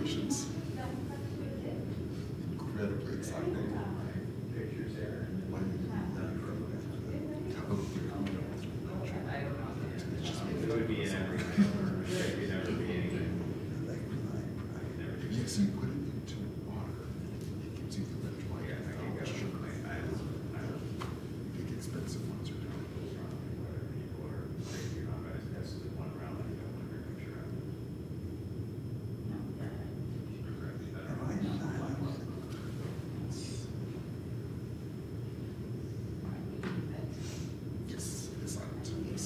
demonstrations. Incredibly exciting. It would be in every, it would never be anything. Yes, you put it into water. It gives you the electrolyte. Yeah, I can go. Sugar. Big expensive ones are doing. People are crazy about it. That's the one round I don't want to picture of. Yes, it's on yes.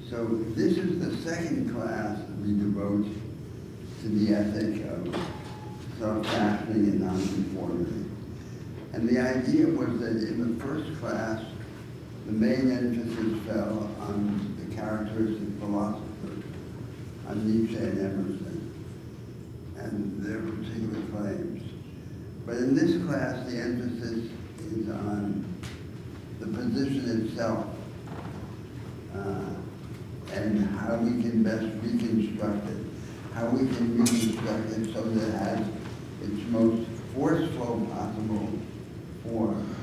So this is the second class that we devote to the ethic of self-fashioning and non-conformity. And the idea was that in the first class, the main emphasis fell on the characteristic philosophers, on Nietzsche and Emerson, and their particular claims. But in this class, the emphasis is on the position itself, and how we can best reconstruct it, how we can reconstruct it so that it has its most forceful possible form.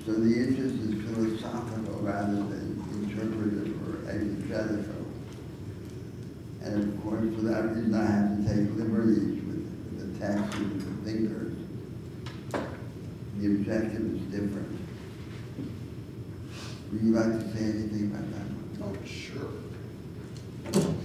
So the interest is philosophical rather than interpretive or exegetical. And of course, for that reason, I have to take liberties with the text and with the thinkers. The objective is different. Would you like to say anything about that one? Oh, sure.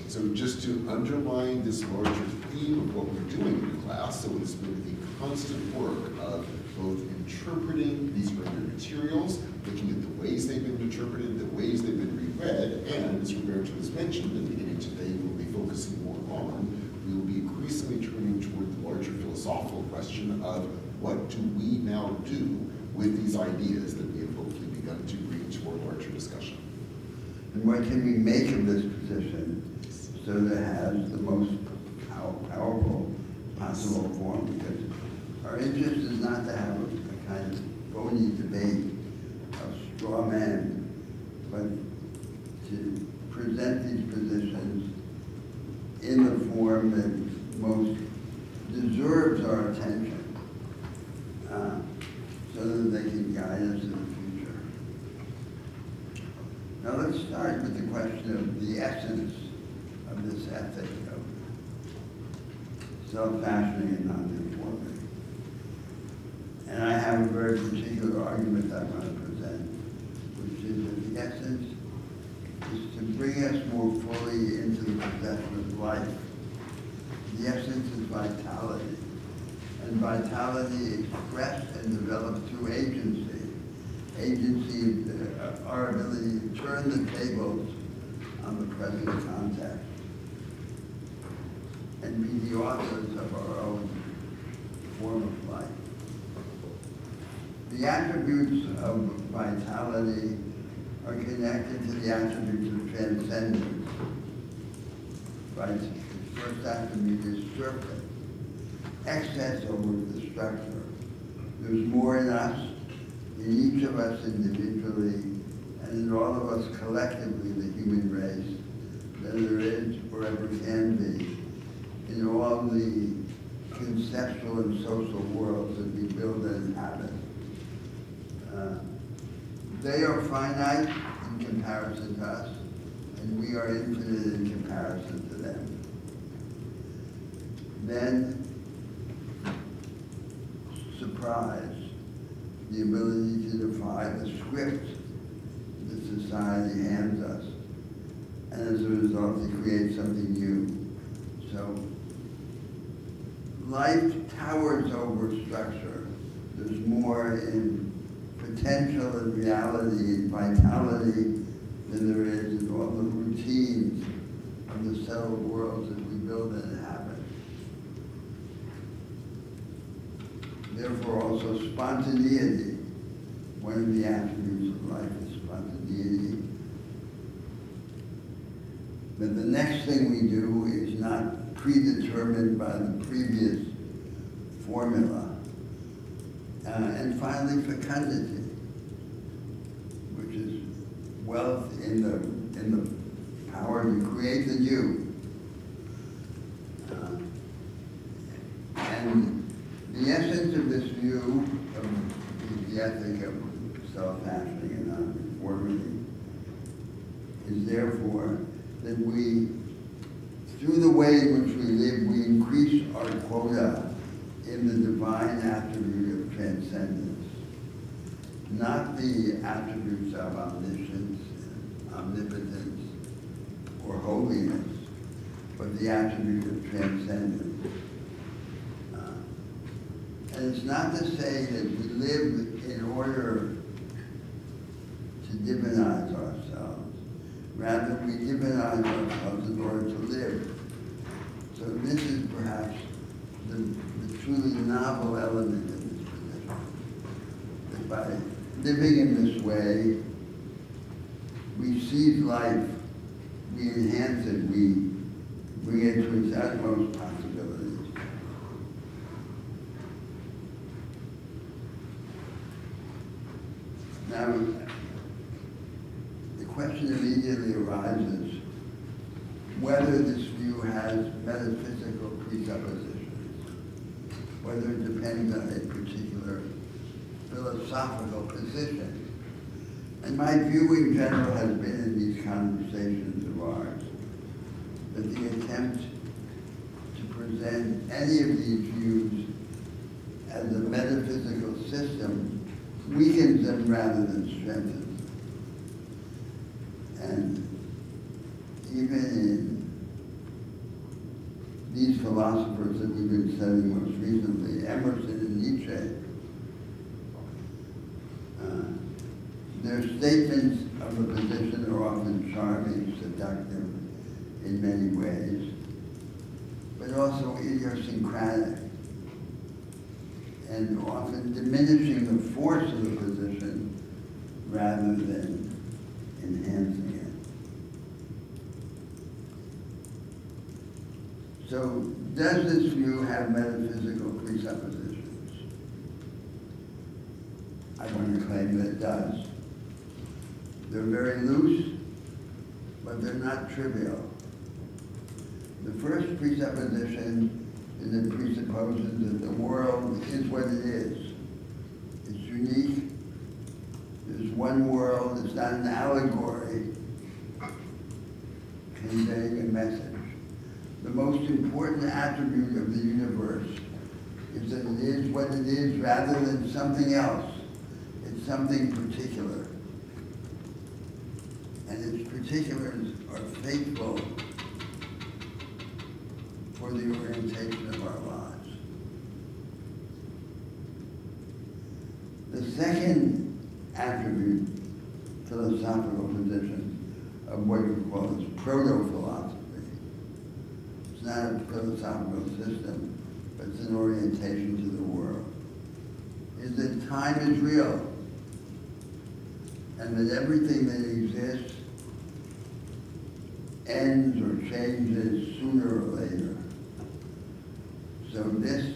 So just to underline this larger theme of what we're doing in the class, so it's been a constant work of both interpreting these earlier materials, looking at the ways they've been interpreted, the ways they've been reread, and as Roberto has mentioned, in the beginning today, we'll be focusing more on, we will be increasingly turning toward the larger philosophical question of what do we now do with these ideas that we have hopefully begun to bring to our larger discussion. And what can we make of this position so that it has the most powerful possible form? Because our interest is not to have a kind of phony debate of straw men, but to present these positions in the form that most deserves our attention, so that they can guide us in the future. Now let's start with the question of the essence of this ethic of self-fashioning and non-conformity. And I have a very particular argument I want to present, which is that the essence is to bring us more fully into the possession of life. The essence is vitality, and vitality expressed and developed through agency. Agency is our ability to turn the tables on the present context and be the authors of our own form of life. The attributes of vitality are connected to the attributes of transcendence. Right? The first attribute is surface, excess over the structure. There's more in us, in each of us individually, and in all of us collectively, the human race, than there is or ever can be in all the conceptual and social worlds that we build and inhabit. They are finite in comparison to us, and we are infinite in comparison to them. Then, surprise, the ability to defy the script that society hands us, and as a result to create something new. So, life towers over structure. There's more in potential and reality and vitality than there is in all the routines of the settled worlds that we build and inhabit. Therefore, also spontaneity. One of the attributes of life is spontaneity. But the next thing we do is not predetermined by the previous formula. And finally, fecundity. wealth in the power to create the new. And the essence of this view of the ethic of self-fashioning and non-conformity is therefore that we, through the way in which we live, we increase our quota in the divine attribute of transcendence, not the attributes of omniscience, omnipotence, or holiness, but the attribute of transcendence. And it's not to say that we live in order to divinize ourselves. Rather, we divinize ourselves in order to live. So this is perhaps the truly novel element in this position. That by living in this way, we seize life, we enhance it, we bring it to its utmost possibilities. Now, the question immediately arises whether this view has metaphysical presuppositions, whether it depends on a particular philosophical position. And my view in general has been in these conversations of ours that the attempt to present any of these views as a metaphysical system weakens them rather than strengthens them. And even in these philosophers that we've been studying most recently, Emerson and Nietzsche, their statements of the position are often charming, seductive in many ways, but also idiosyncratic, and often diminishing the force of the position rather than enhancing it. So, does this view have metaphysical presuppositions? I want to claim that it does. They're very loose, but they're not trivial. The first presupposition is it presupposes that the world is what it is. It's unique. There's one world. It's not an allegory conveying a message. The most important attribute of the universe is that it is what it is rather than something else. It's something particular. And its particulars are faithful for the orientation of our lives. The second attribute, philosophical position, of what we call is proto-philosophy. It's not a philosophical system, but it's an orientation to the world, is that time is real, and that everything that exists ends or changes sooner or later. So this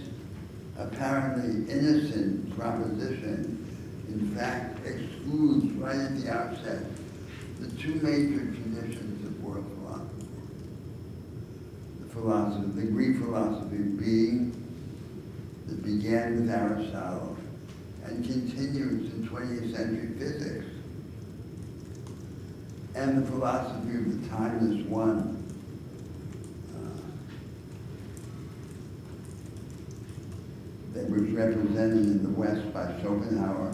apparently innocent proposition, in fact, excludes right at the outset the two major traditions of world philosophy. The Greek philosophy of being that began with Aristotle and continues in 20th century physics, and the philosophy of the timeless one, that was represented in the West by Schopenhauer,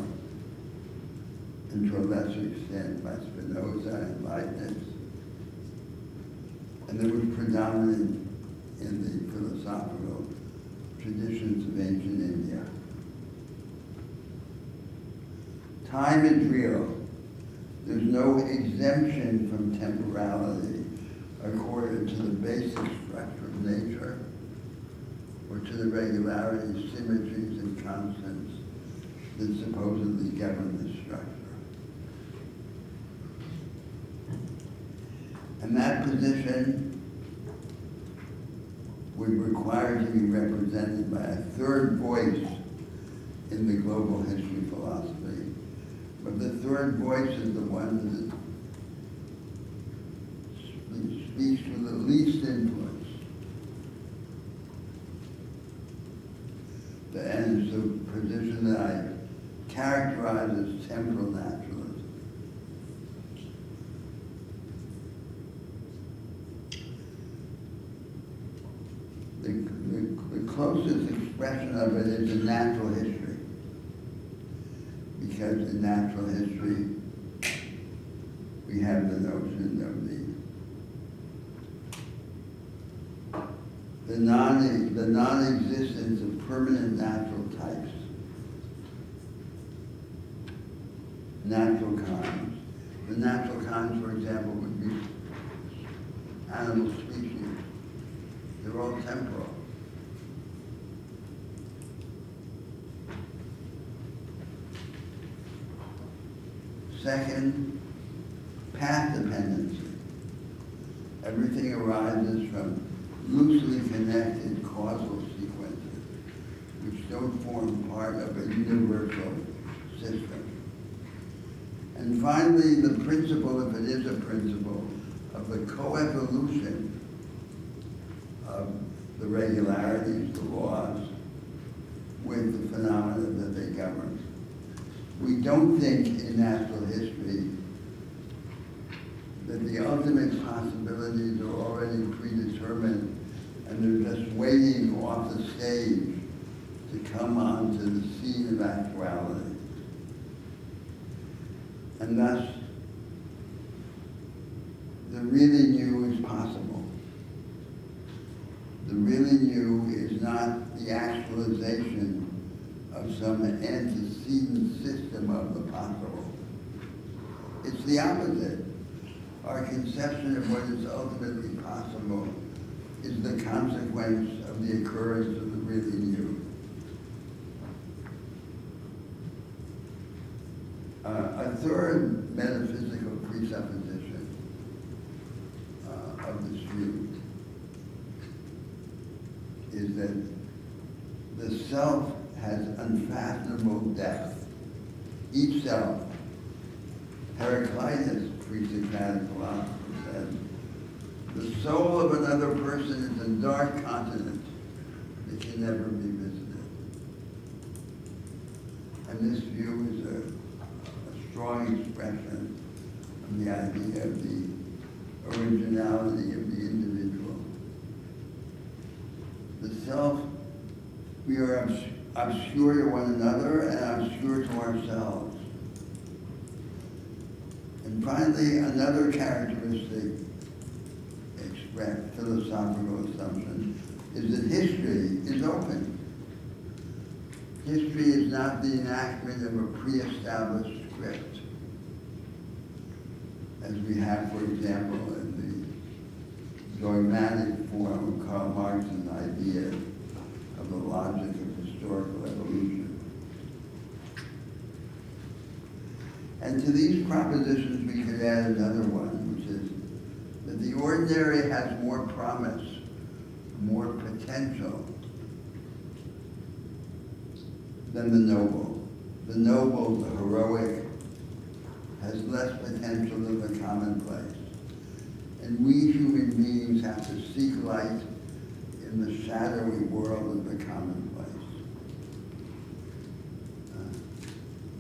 and to a lesser extent by Spinoza and Leibniz, and that was predominant in the philosophical traditions of ancient India. Time is real. There's no exemption from temporality according to the basic structure of nature or to the regularities, symmetries, and constants that supposedly govern this structure. And that position would require to be represented by a third voice in the global history philosophy. But the third voice is the one speaks with the least influence. And it's a position that I characterize as temporal naturalism. The closest expression of it is in natural history. Because in natural history, we have the notion of the non-existence of permanent natural types, natural kinds. The natural kinds, for example, would be animal species. They're all temporal. Second, path dependency. Everything arises from loosely connected causal sequences, which don't form part of a universal system. And finally, the principle, if it is a principle, of the coevolution of the regularities, the laws, with the phenomena that they govern. We don't think in natural history that the ultimate possibilities are already predetermined and they're just waiting off the stage to come onto the scene of actuality. And thus, the really new is possible. The really new is not the actualization of some antecedent system of the possible. It's the opposite. Our conception of what is ultimately possible is the consequence of the occurrence of the really new. A third metaphysical presupposition of this view is that the self has unfathomable depth. Each self, Heraclitus, pre-Socratic philosopher, says, the soul of another person is a dark continent that can never be visited. And this view is a strong expression of the idea of the originality of the individual. The self, we are obscure to one another and obscure to ourselves. And finally, another characteristic expressed philosophical assumption is that history is open. History is not the enactment of a pre-established script, as we have, for example, in the dogmatic form of Karl Marx's idea of the logic of historical evolution. And to these propositions, we could add another one, which is that the ordinary has more promise, more potential than the noble. The noble, the heroic, has less potential than the commonplace. And we human beings have to seek light in the shadowy world of the commonplace.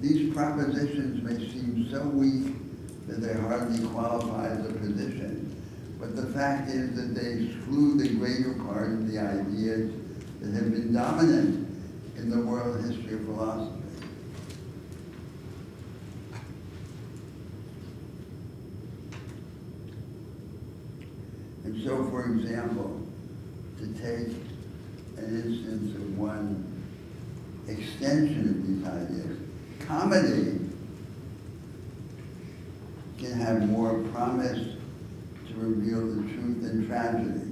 These propositions may seem so weak that they hardly qualify as a position, but the fact is that they exclude the greater part of the ideas that have been dominant in the world history of philosophy. And so, for example, to take an instance of one extension of these ideas, comedy can have more promise to reveal the truth than tragedy,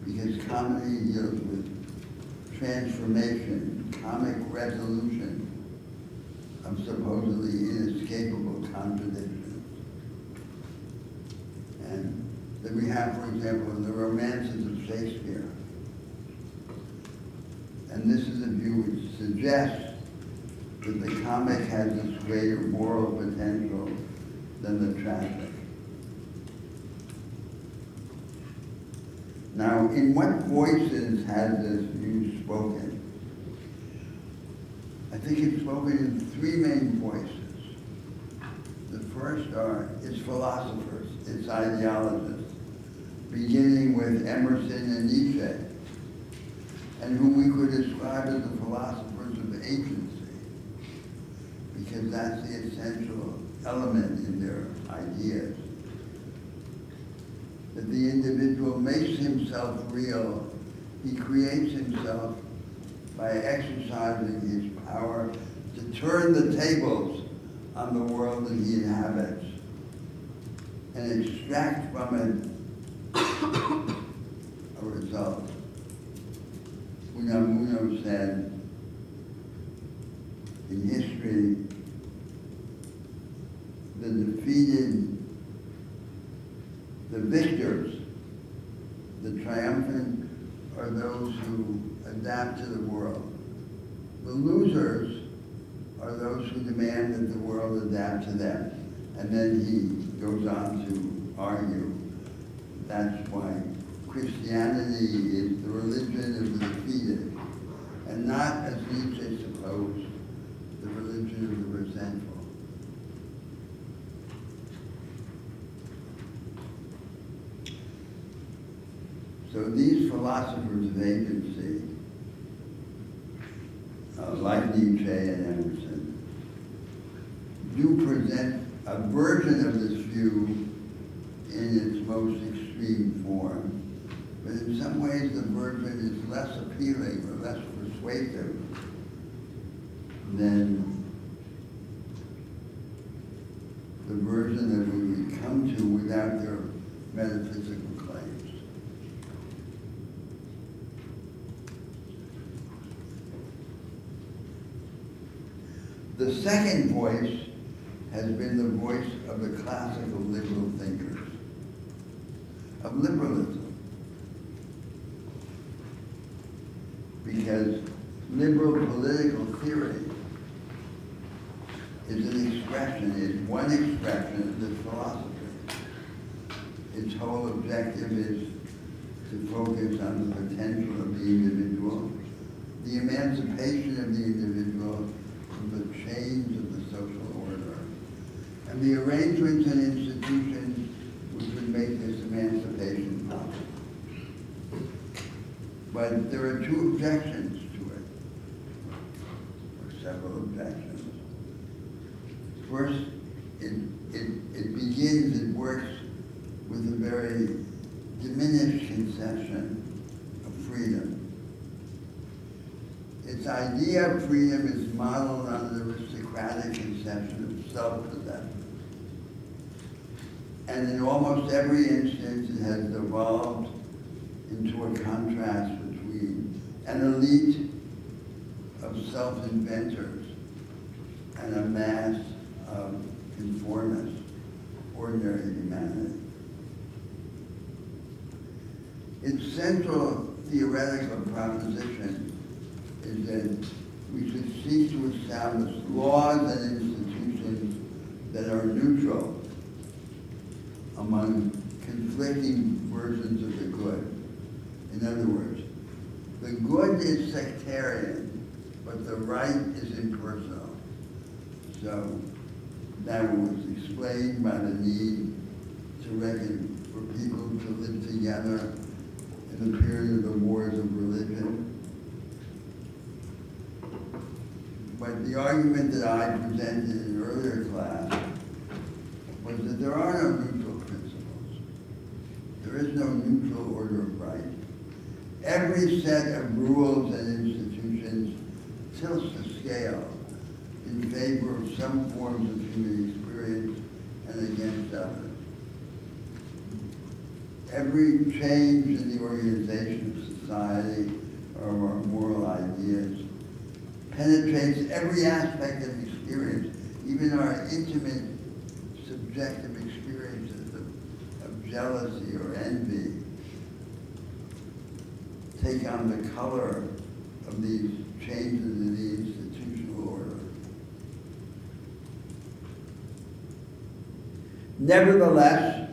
because comedy deals with transformation, comic resolution of supposedly inescapable contradictions. And that we have, for example, in the romances of Shakespeare. And this is a view which suggests that the comic has this greater moral potential than the tragic. Now, in what voices has this view spoken? I think it's spoken in three main voices. The first are its philosophers, its ideologists, beginning with Emerson and Nietzsche, and whom we could describe as the philosophers of agency, because that's the essential element in their ideas. That the individual makes himself real, he creates himself by exercising his power to turn the tables on the world that he inhabits and extract from it a result. Unamuno said in history, the victors, the triumphant, are those who adapt to the world. The losers are those who demand that the world adapt to them. And then he goes on to argue that's why Christianity is the religion of the defeated, and not, as Nietzsche supposed, the religion of the resentful. So these philosophers of agency, like Nietzsche and Emerson, do present a version of this view in its most extreme form, but in some ways the version is less appealing or less persuasive than the version that we would come to without their metaphysical claims. The second voice has been the voice of the classical liberal thinkers, of liberalism. Because liberal political theory is an expression, is one expression of this philosophy. Its whole objective is to focus on the potential of the individual, the emancipation of the individual from the chains of the social order, and the arrangements and institutions which would make this emancipation possible. But there are two objections to it, or several objections. First, it begins, it works with a very diminished conception of freedom. Its idea of freedom is modeled on an aristocratic conception of self-possession. And in almost every instance, it has devolved into a contrast between an elite of self-inventors and a mass of conformists, ordinary humanity. Its central theoretical proposition is that we should seek to establish laws and institutions that are neutral among conflicting versions of the good. In other words, the good is sectarian, but the right is impersonal. So that was explained by the need to reckon for people to live together in the period of the wars of religion. But the argument that I presented in an earlier class was that there are no neutral principles. There is no neutral order of right. Every set of rules and institutions tilts the scale in favor of some forms of human experience and against others. Every change in the organization of society or of our moral ideas penetrates every aspect of experience, even our intimate, subjective experiences of jealousy or envy take on the color of these changes in the institutional order. Nevertheless,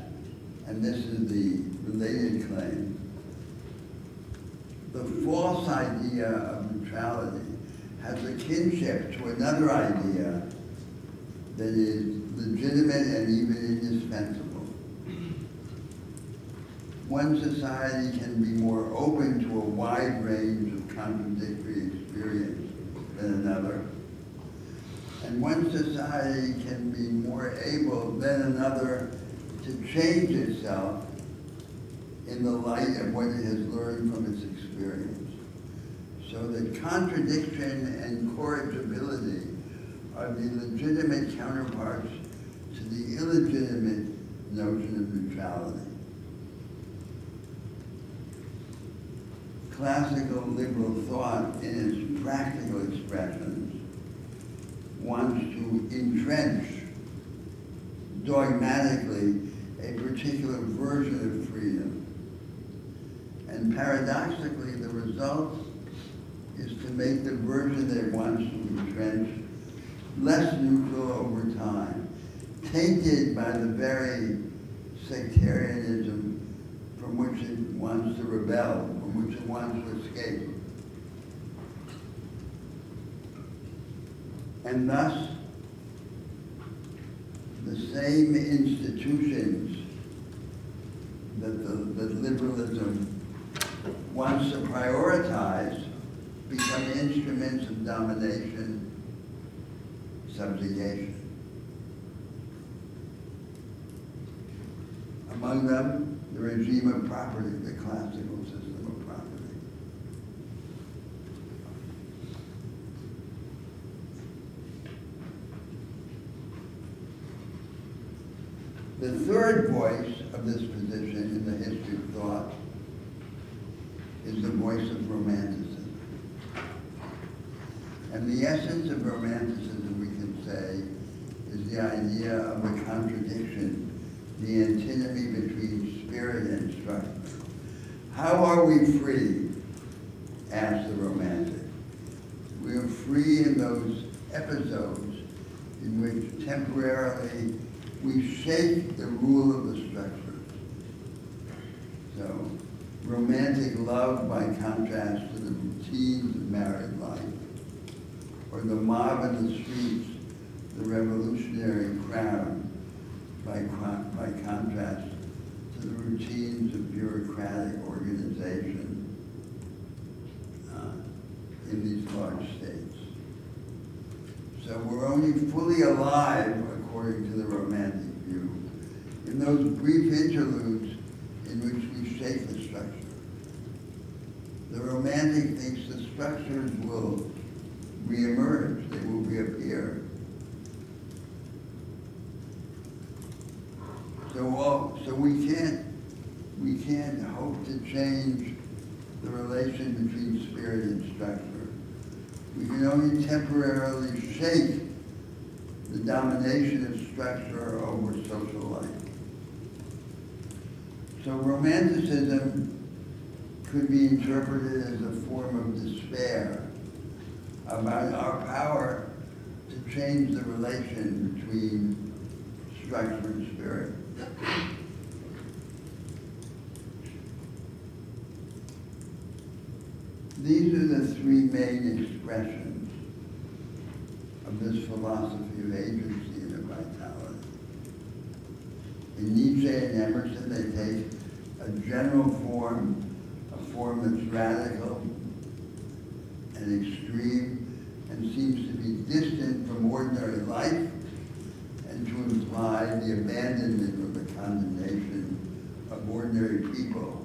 and this is the related claim, the false idea of neutrality has a kinship to another idea that is legitimate and even indispensable. One society can be more open to a wide range of contradictory experience than another. And one society can be more able than another to change itself in the light of what it has learned from its experience. So that contradiction and corrigibility are the legitimate counterparts to the illegitimate notion of neutrality. Classical liberal thought, in its practical expressions, wants to entrench dogmatically a particular version of freedom. And paradoxically, the result is to make the version that it wants to entrench less neutral over time, tainted by the very sectarianism from which it wants to rebel, from which it wants to escape. And thus, the same institutions that liberalism wants to prioritize become instruments of domination, subjugation. Among them, the regime of property, the classical system of property. The third voice of this position in the history of thought is the voice of Romanticism. And the essence of Romanticism, we can say, is the idea of the contradiction, the antinomy between spirit and structure. How are we free? Asked the Romantic. We are free in those episodes in which temporarily we shake the rule of the structure. So, romantic love by contrast to the routines of married life, or the mob in the streets, the revolutionary crowd, by contrast to the routines of bureaucratic organization in these large states. So we're only fully alive, according to the Romantic view, in those brief interludes in which we shape the structure. The Romantic thinks the structures will reemerge, they will reappear. So we can't hope to change the relation between spirit and structure. We can only temporarily shake the domination of structure over social life. So Romanticism could be interpreted as a form of despair about our power to change the relation between structure and spirit. These are the three main expressions of this philosophy of agency and of vitality. In Nietzsche and Emerson, they take a general form, a form that's radical and extreme and seems to be distant from ordinary life and to imply the abandonment or the condemnation of ordinary people.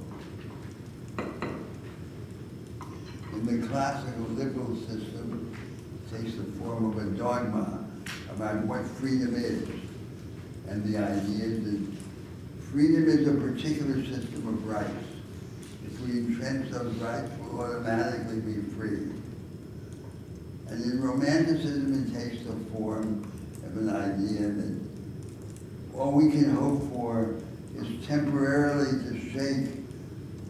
In the classical liberal system, it takes the form of a dogma about what freedom is, and the idea that freedom is a particular system of rights. If we entrench those rights, we'll automatically be free. And in Romanticism, it takes the form of an idea that all we can hope for is temporarily to shake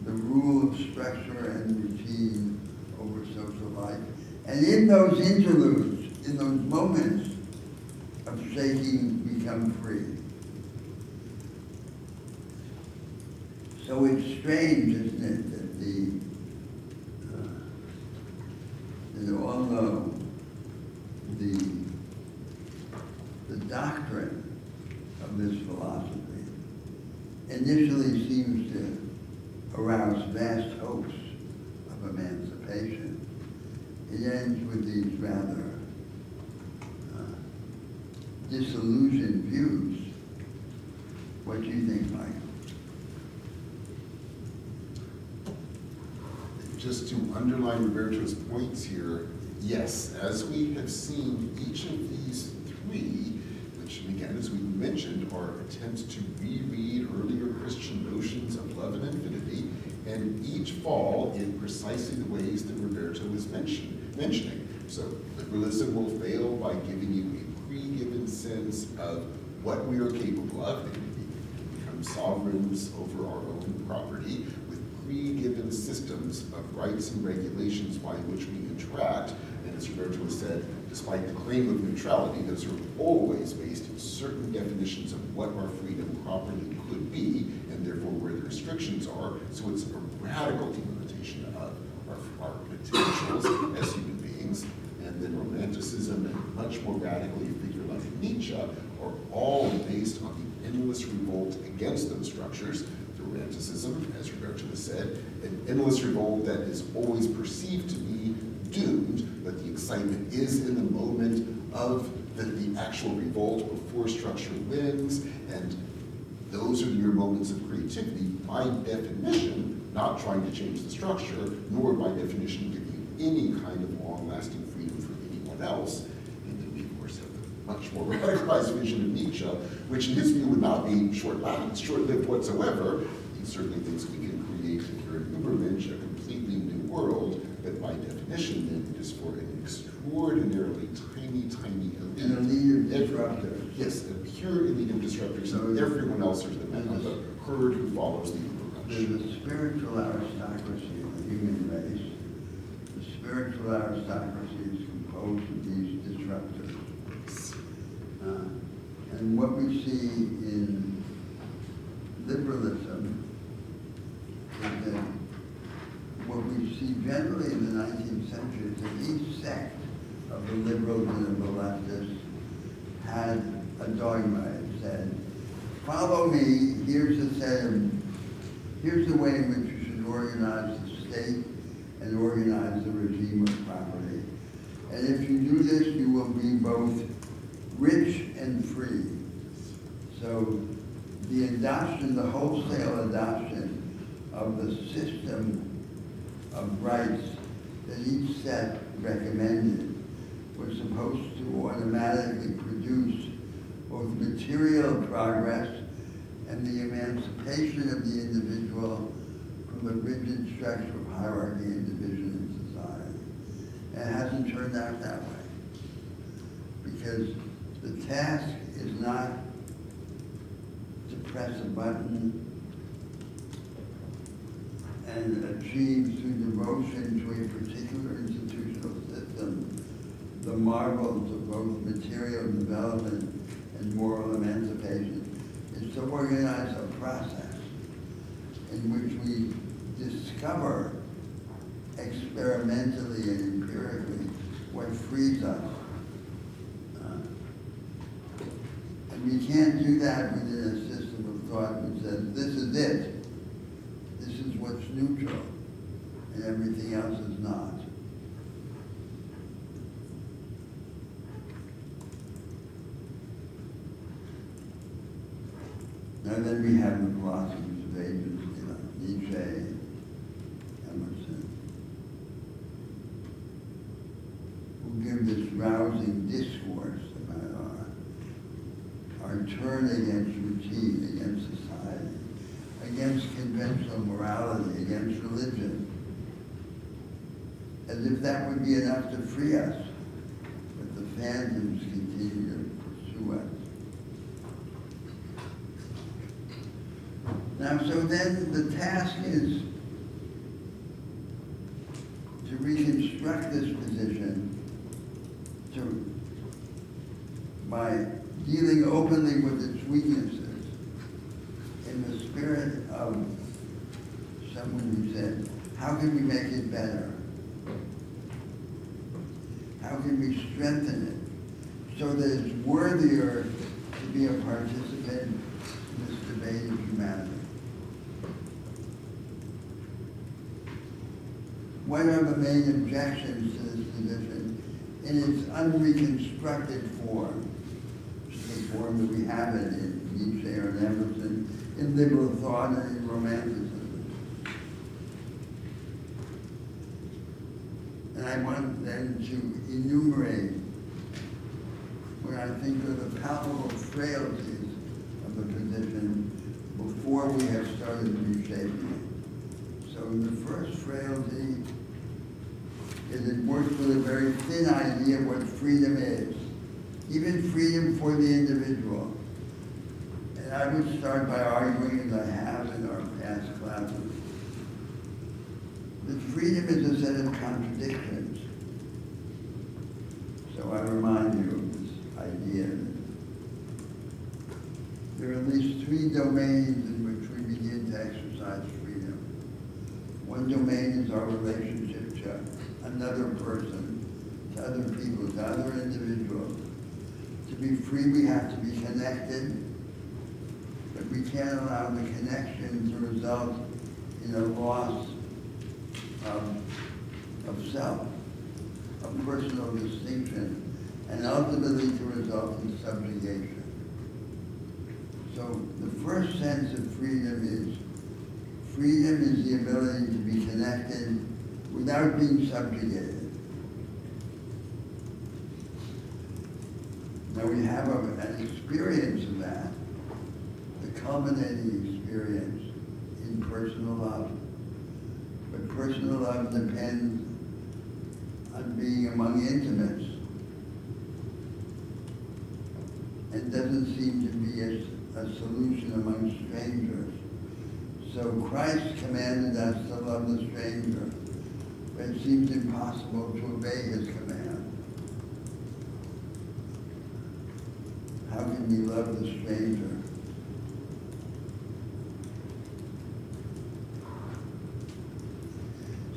the rule of structure and routine over social life. And in those interludes, in those moments of shaking, become free. So it's strange, isn't it, that doctrine of this philosophy initially seems to arouse vast hopes of emancipation. It ends with these rather disillusioned views. What do you think, Michael? Just to underline Roberto's points here, yes, as we have seen, each of these three, which again, as we mentioned, are attempts to reread earlier Christian notions of love and infinity, and each fall in precisely the ways that Roberto was mentioning. So liberalism will fail by giving you a pre-given sense of what we are capable of, and we become sovereigns over our own property, with pre-given systems of rights and regulations by which we interact. And as Roberto has said, despite the claim of neutrality, those are always based in certain definitions of what our freedom properly could be, and therefore where the restrictions are. So it's a radical delimitation of our potentials as human beings. And then Romanticism and much more radically a figure like Nietzsche are all based on the endless revolt against those structures. Romanticism, as Roberto has said, an endless revolt that is always perceived to be doomed, but the excitement is in the moment of the actual revolt before structure wins, and those are your moments of creativity, by definition, not trying to change the structure, nor by definition giving you any kind of long-lasting freedom from anyone else. And then we, of course, have a much more radicalized vision of Nietzsche, which in his view would not be short-lived whatsoever. He certainly thinks we can create here in Übermensch a completely new world, but by definition then it is for an extraordinarily tiny elite. An elite of disruptors. Yes, a pure elite of disruptors, and everyone else is the men of the herd who follows the There's Übermensch. a spiritual aristocracy of the human race. The spiritual aristocracy is composed of these disruptors. And what we see in liberalism is that what we see generally in the 19th century is that each sect of the liberals and the leftists had a dogma. It said, follow me, here's the way in which you should organize the state and organize the regime of property. And if you do this, you will be both rich and free. So the adoption, the wholesale adoption of the system of rights that each set recommended was supposed to automatically produce both material progress and the emancipation of the individual from the rigid structure of hierarchy and division in society. And it hasn't turned out that way. Because the task is not to press a button and achieve through devotion to a particular institutional system the marvels of both material development and moral emancipation. Is to organize a process in which we discover experimentally and empirically what frees us. And we can't do that within a system of thought which says, this is it. This is what's neutral, and everything else is not. And then we have the philosophers of ages, Nietzsche, Emerson, who give this rousing discourse about our turn against routine, against society, against conventional morality, against religion, as if that would be enough to free us. But the phantoms continue to pursue us. Now, so then the task is to reconstruct this position by dealing openly with its weaknesses in the spirit of someone who said, how can we make it better? How can we strengthen it so that it's worthier to be a participant in this debate of humanity. What are the main objections to this position in its unreconstructed form? The form that we have it in Nietzsche or in Emerson, in liberal thought and in romanticism. And I want then to enumerate what I think are the palpable frailties of the position before we have started reshaping it. So the first frailty is it works with a very thin idea of what freedom is, even freedom for the individual. And I would start by arguing, as I have in our past classes, that freedom is a set of contradictions. So I remind you of this idea that there are at least three domains in which we begin to exercise freedom. One domain is our relationship to another person, to other people, to other individuals. To be free, we have to be connected, but we can't allow the connection to result in a loss of self, of personal distinction, and ultimately to result in subjugation. So the first sense of freedom is the ability to be connected without being subjugated. Now we have an experience of that, the culminating experience in personal love. But personal love depends on being among intimates and doesn't seem to be a solution among strangers. So Christ commanded us to love the stranger, but it seems impossible to obey his command. How can we love the stranger?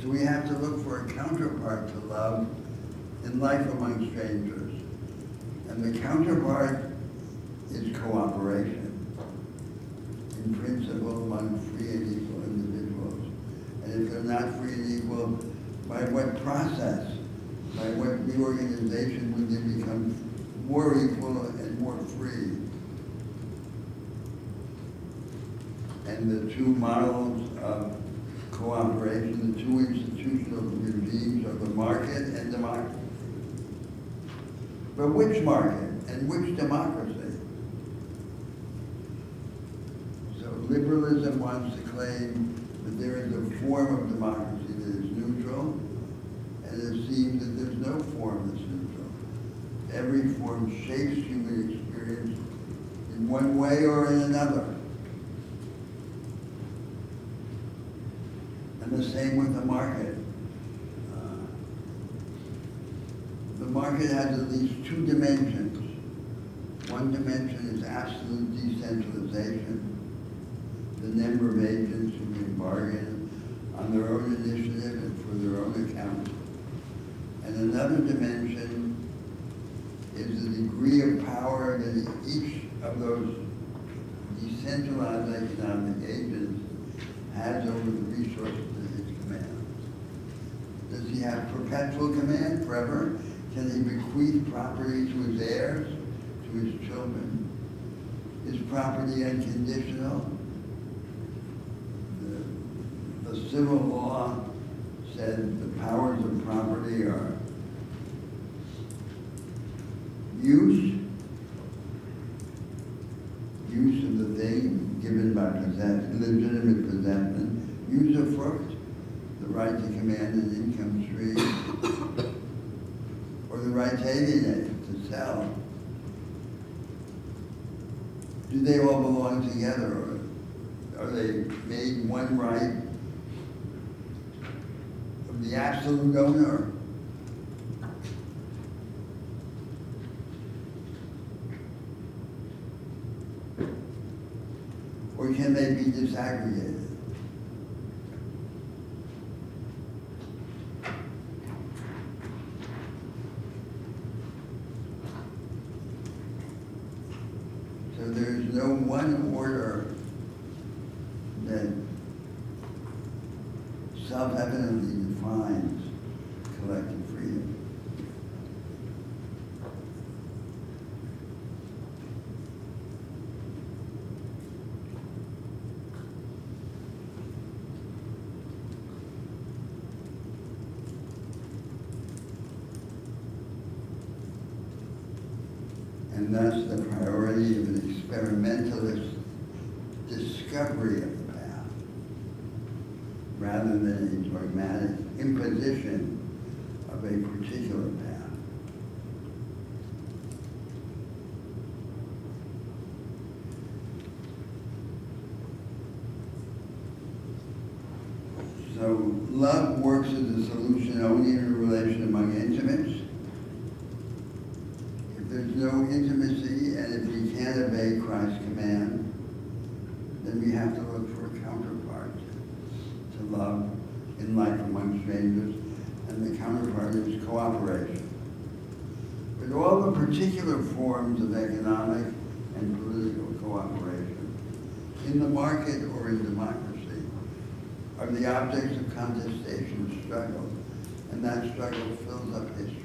So we have to look for a counterpart to love in life among strangers. And the counterpart is cooperation, in principle among free and equal individuals. And if they're not free and equal, by what process, by what reorganization would they become more equal and more free? And the two models of cooperation, the two institutional regimes are the market and democracy. But which market and which democracy? So liberalism wants to claim that there is a form of democracy that is neutral, and it seems that there's no form that's neutral. Every form shapes human experience in one way or in another. And the same with the market. The market has at least two dimensions. One dimension is absolute decentralization. The number of agents who can bargain on their own initiative and for their own account. And another dimension is the degree of power that each of those decentralized economic agents has over the resources at his command. Does he have perpetual command forever? Can he bequeath property to his heirs, to his children? Is property unconditional? The civil law said the powers of property are use of the thing given by possession, legitimate possession, usufruct, the right to command an income stream, or the right to alienate, to sell. Do they all belong together, or are they made one right of the absolute owner? Or can they be disaggregated? So there's no one order that self-evidently defines collective freedom. And thus the priority of an experimentalist discovery of the path, rather than a dogmatic imposition of a particular path. So love works as a solution only in a relation among intimates. If there's no intimacy and if we can't obey Christ's command, then we have to look for a counterpart to love in life among strangers, and the counterpart is cooperation. But all the particular forms of economic and political cooperation, in the market or in democracy, are the objects of contestation and struggle, and that struggle fills up history.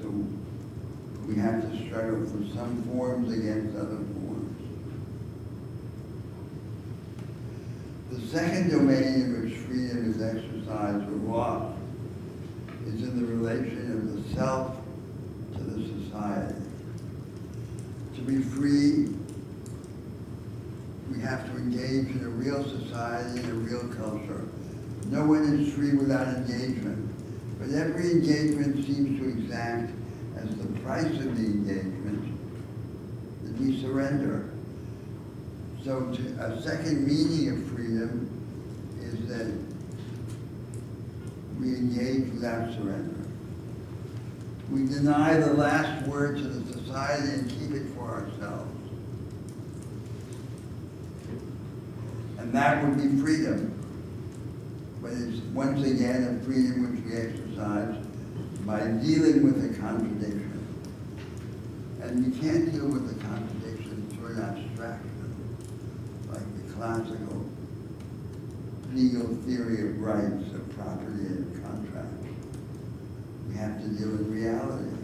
So we have to struggle for some forms against other forms. The second domain in which freedom is exercised or lost is in the relation of the self to the society. To be free, we have to engage in a real society and a real culture. No one is free without engagement, but every engagement seems to exact as the price of the engagement that we surrender. So a second meaning of freedom is that we engage without surrender. We deny the last word to the society and keep it for ourselves. And that would be freedom. But it's once again a freedom which we exercise by dealing with a contradiction. And we can't deal with the contradiction through an abstraction, like the classical legal theory of rights, of property, and of contract. We have to deal in reality.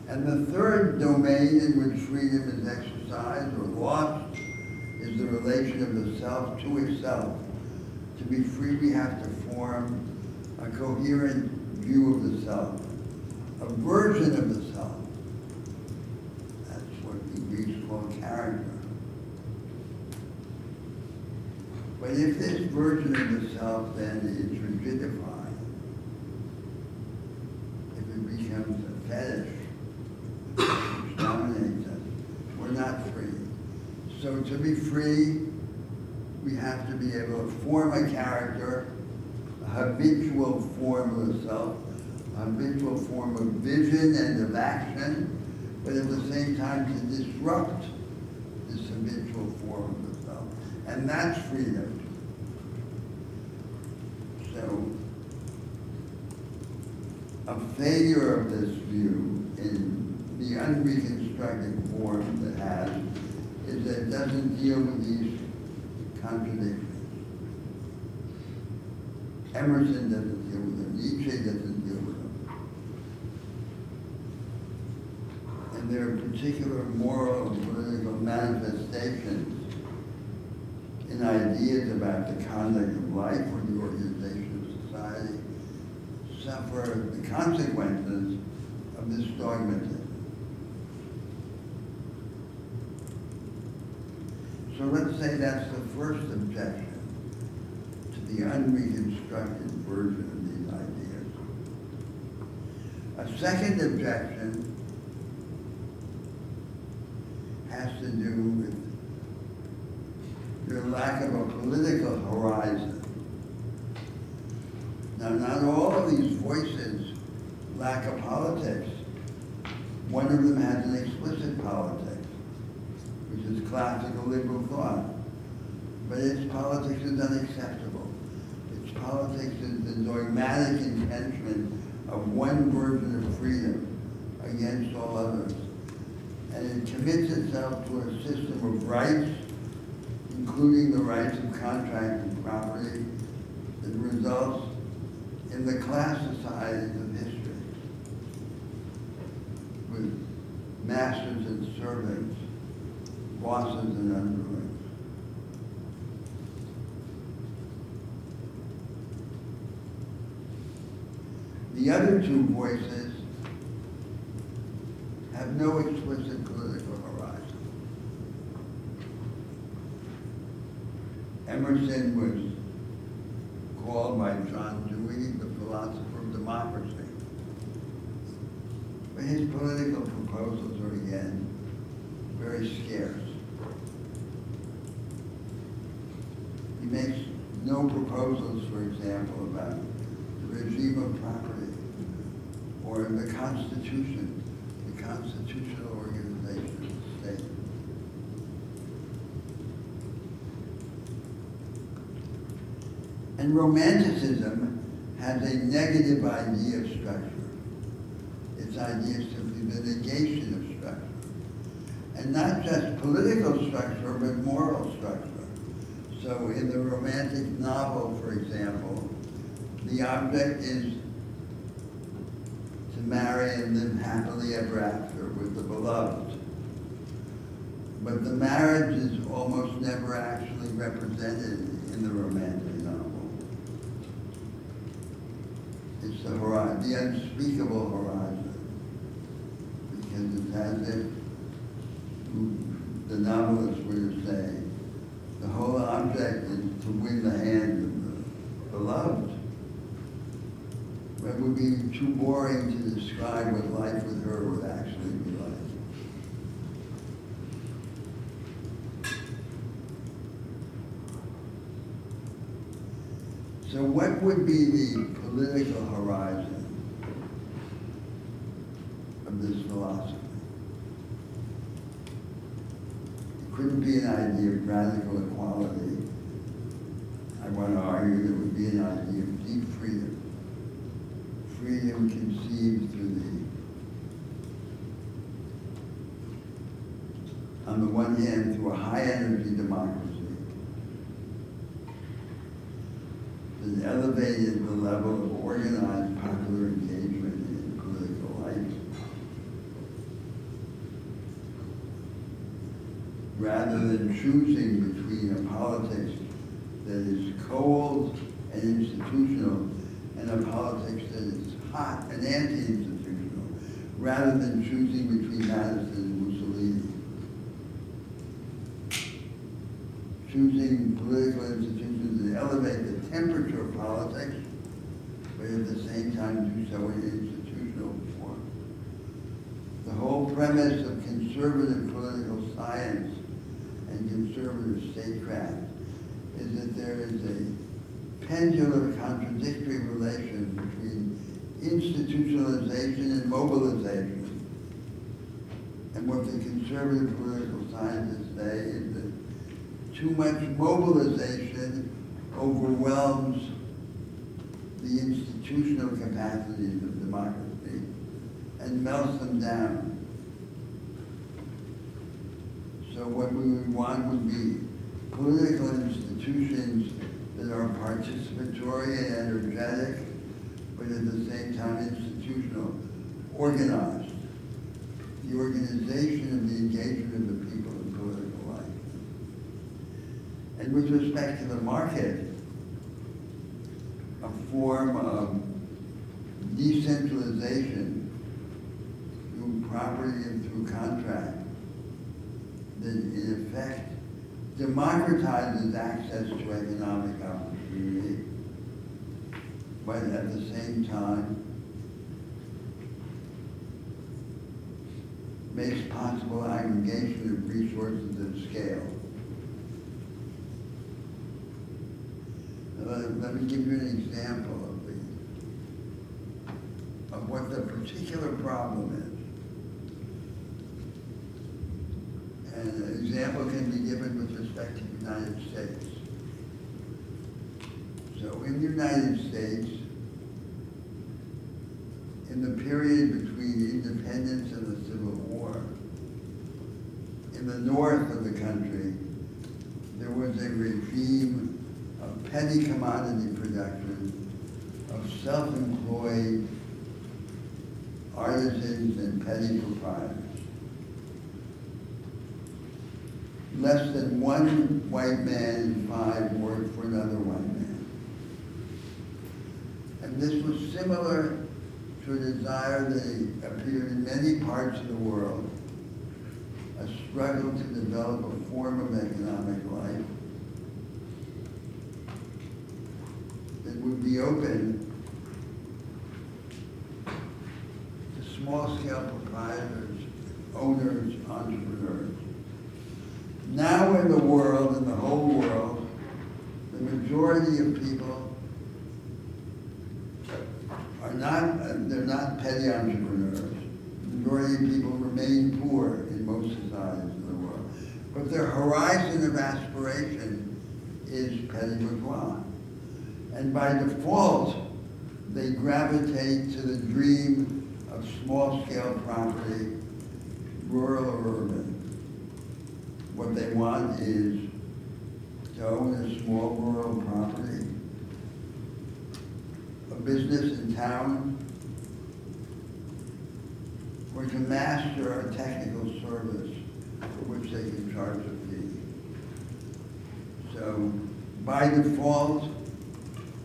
And the third domain in which freedom is exercised or lost is the relation of the self to itself. To be free, we have to form a coherent view of the self, a version of the self. That's what the Greeks call character. But if this version of the self then is rigidified, if it becomes a fetish, which dominates us, we're not free. So to be free, we have to be able to form a character, a habitual form of the self, a habitual form of vision and of action, but at the same time to disrupt this habitual form of the self. And that's freedom. So a failure of this view in the unreconstructed form that has is that it doesn't deal with these contradictions. Emerson doesn't deal with them. Nietzsche doesn't deal with them. And there are particular moral and political manifestations in ideas about the conduct of life or the organization of society suffer the consequences of this dogmatism. So let's say that's the first objection to the unreconstructed version of these ideas. A second objection has to do with their lack of a political horizon. Now, not all of these voices lack a politics. One of them has an explicit politics, which is classical liberal thought. But its politics is unacceptable. Its politics is the dogmatic intention of one version of freedom, against all others. And it commits itself to a system of rights, including the rights of contract and property, that results in the class societies of history, with masters and servants, bosses and underlings. The other two voices have no explicit political horizon. Emerson was called by John Dewey the philosopher of democracy. But his political proposals are again very scarce. He makes no proposals, for example, about the regime of property or the Constitution, the constitutional organization of the state. And Romanticism has a negative idea of structure. Its idea is simply the negation of structure. And not just political structure, but moral structure. So in the romantic novel, for example, the object is to marry and live happily ever after with the beloved. But the marriage is almost never actually represented in the romantic novel. It's the horizon, the unspeakable horizon. Because it's as if the novelist were to say, the whole object is to win the hand of the beloved. It would be too boring to describe what life with her would actually be like. So what would be the political horizon of this philosophy? It couldn't be an idea of radical equality. I want to argue that it would be an idea of deep freedom. Freedom conceived through on the one hand, through a high-energy democracy that elevated the level of organized popular engagement in political life, rather than choosing between a politics that is cold and institutional and a politics that is hot and anti-institutional, rather than choosing between Madison and Mussolini. Choosing political institutions that elevate the temperature of politics, but at the same time do so in institutional form. The whole premise of conservative political science and conservative statecraft is that there is a pendular contradictory relation between institutionalization and mobilization. And what the conservative political scientists say is that too much mobilization overwhelms the institutional capacities of democracy and melts them down. So what we would want would be political institutions that are participatory and energetic, but at the same time institutional, organized. The organization of the engagement of the people in political life. And with respect to the market, a form of decentralization through property and through contract that in effect democratizes access to economic opportunity, but at the same time makes possible aggregation of resources at scale. Let me give you an example of what the particular problem is. And an example can be given with respect to the United States. So in the United States, in in the period between independence and the Civil War, in the north of the country, there was a regime of petty commodity production, of self-employed artisans and petty proprietors. Less than one white man in 5 worked for another white man. And this was similar to a desire that appeared in many parts of the world, a struggle to develop a form of economic life that would be open to small-scale proprietors, owners, entrepreneurs. Now in the world, in the whole world, the majority of people are not, they're not petty entrepreneurs. The majority of people remain poor in most societies in the world. But their horizon of aspiration is petty bourgeois. And by default, they gravitate to the dream of small-scale property, rural or urban. What they want is to own a small rural property, a business in town, or to master a technical service for which they can charge a fee. So, by default,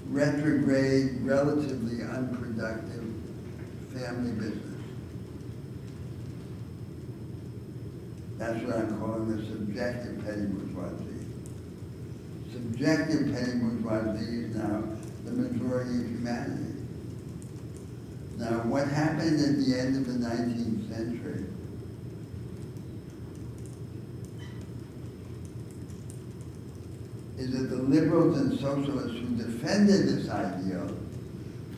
retrograde, relatively unproductive family business. That's what I'm calling the subjective petty bourgeoisie. Subjective petty bourgeoisie is now the majority of humanity. Now, what happened at the end of the 19th century is that the liberals and socialists who defended this ideal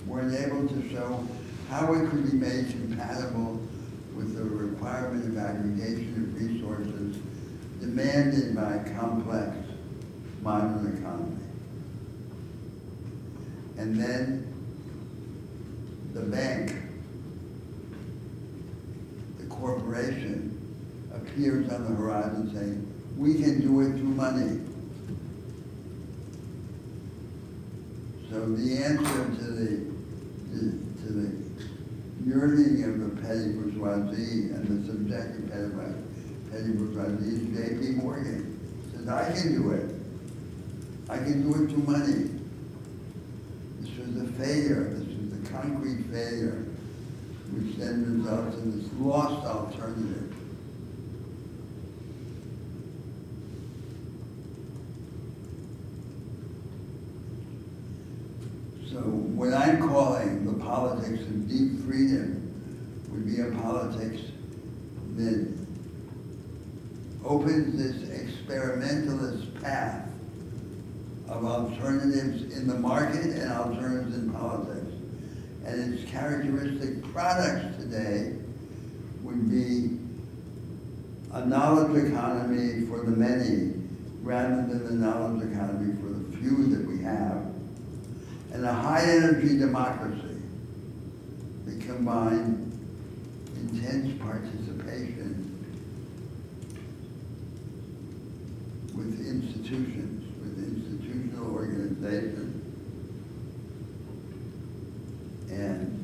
were able to show how it could be made compatible with the requirement of aggregation of resources demanded by a complex modern economy. And then the bank, the corporation, appears on the horizon saying, we can do it through money. So the answer to the yearning of the petty bourgeoisie and the subjective petty bourgeoisie is J.P. Morgan. He says, I can do it. I can do it through money. This was a failure. This was a concrete failure, which then results in this lost alternative. So what I'm calling the politics of deep freedom would be a politics that opens this experimentalist path of alternatives in the market and alternatives in politics. And its characteristic products today would be a knowledge economy for the many rather than the knowledge economy for the few that we have, and a high-energy democracy that combines intense participation with institutions, with institutional organization, and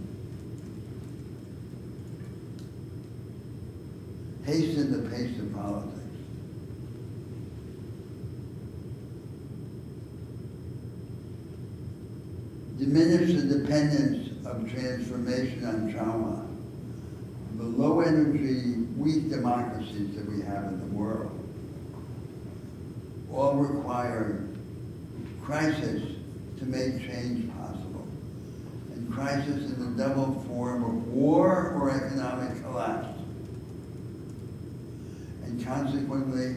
hasten the pace of politics. Diminish the dependence of transformation on trauma. The low-energy, weak democracies that we have in the world all require crisis to make change possible. And crisis in the double form of war or economic collapse. And consequently,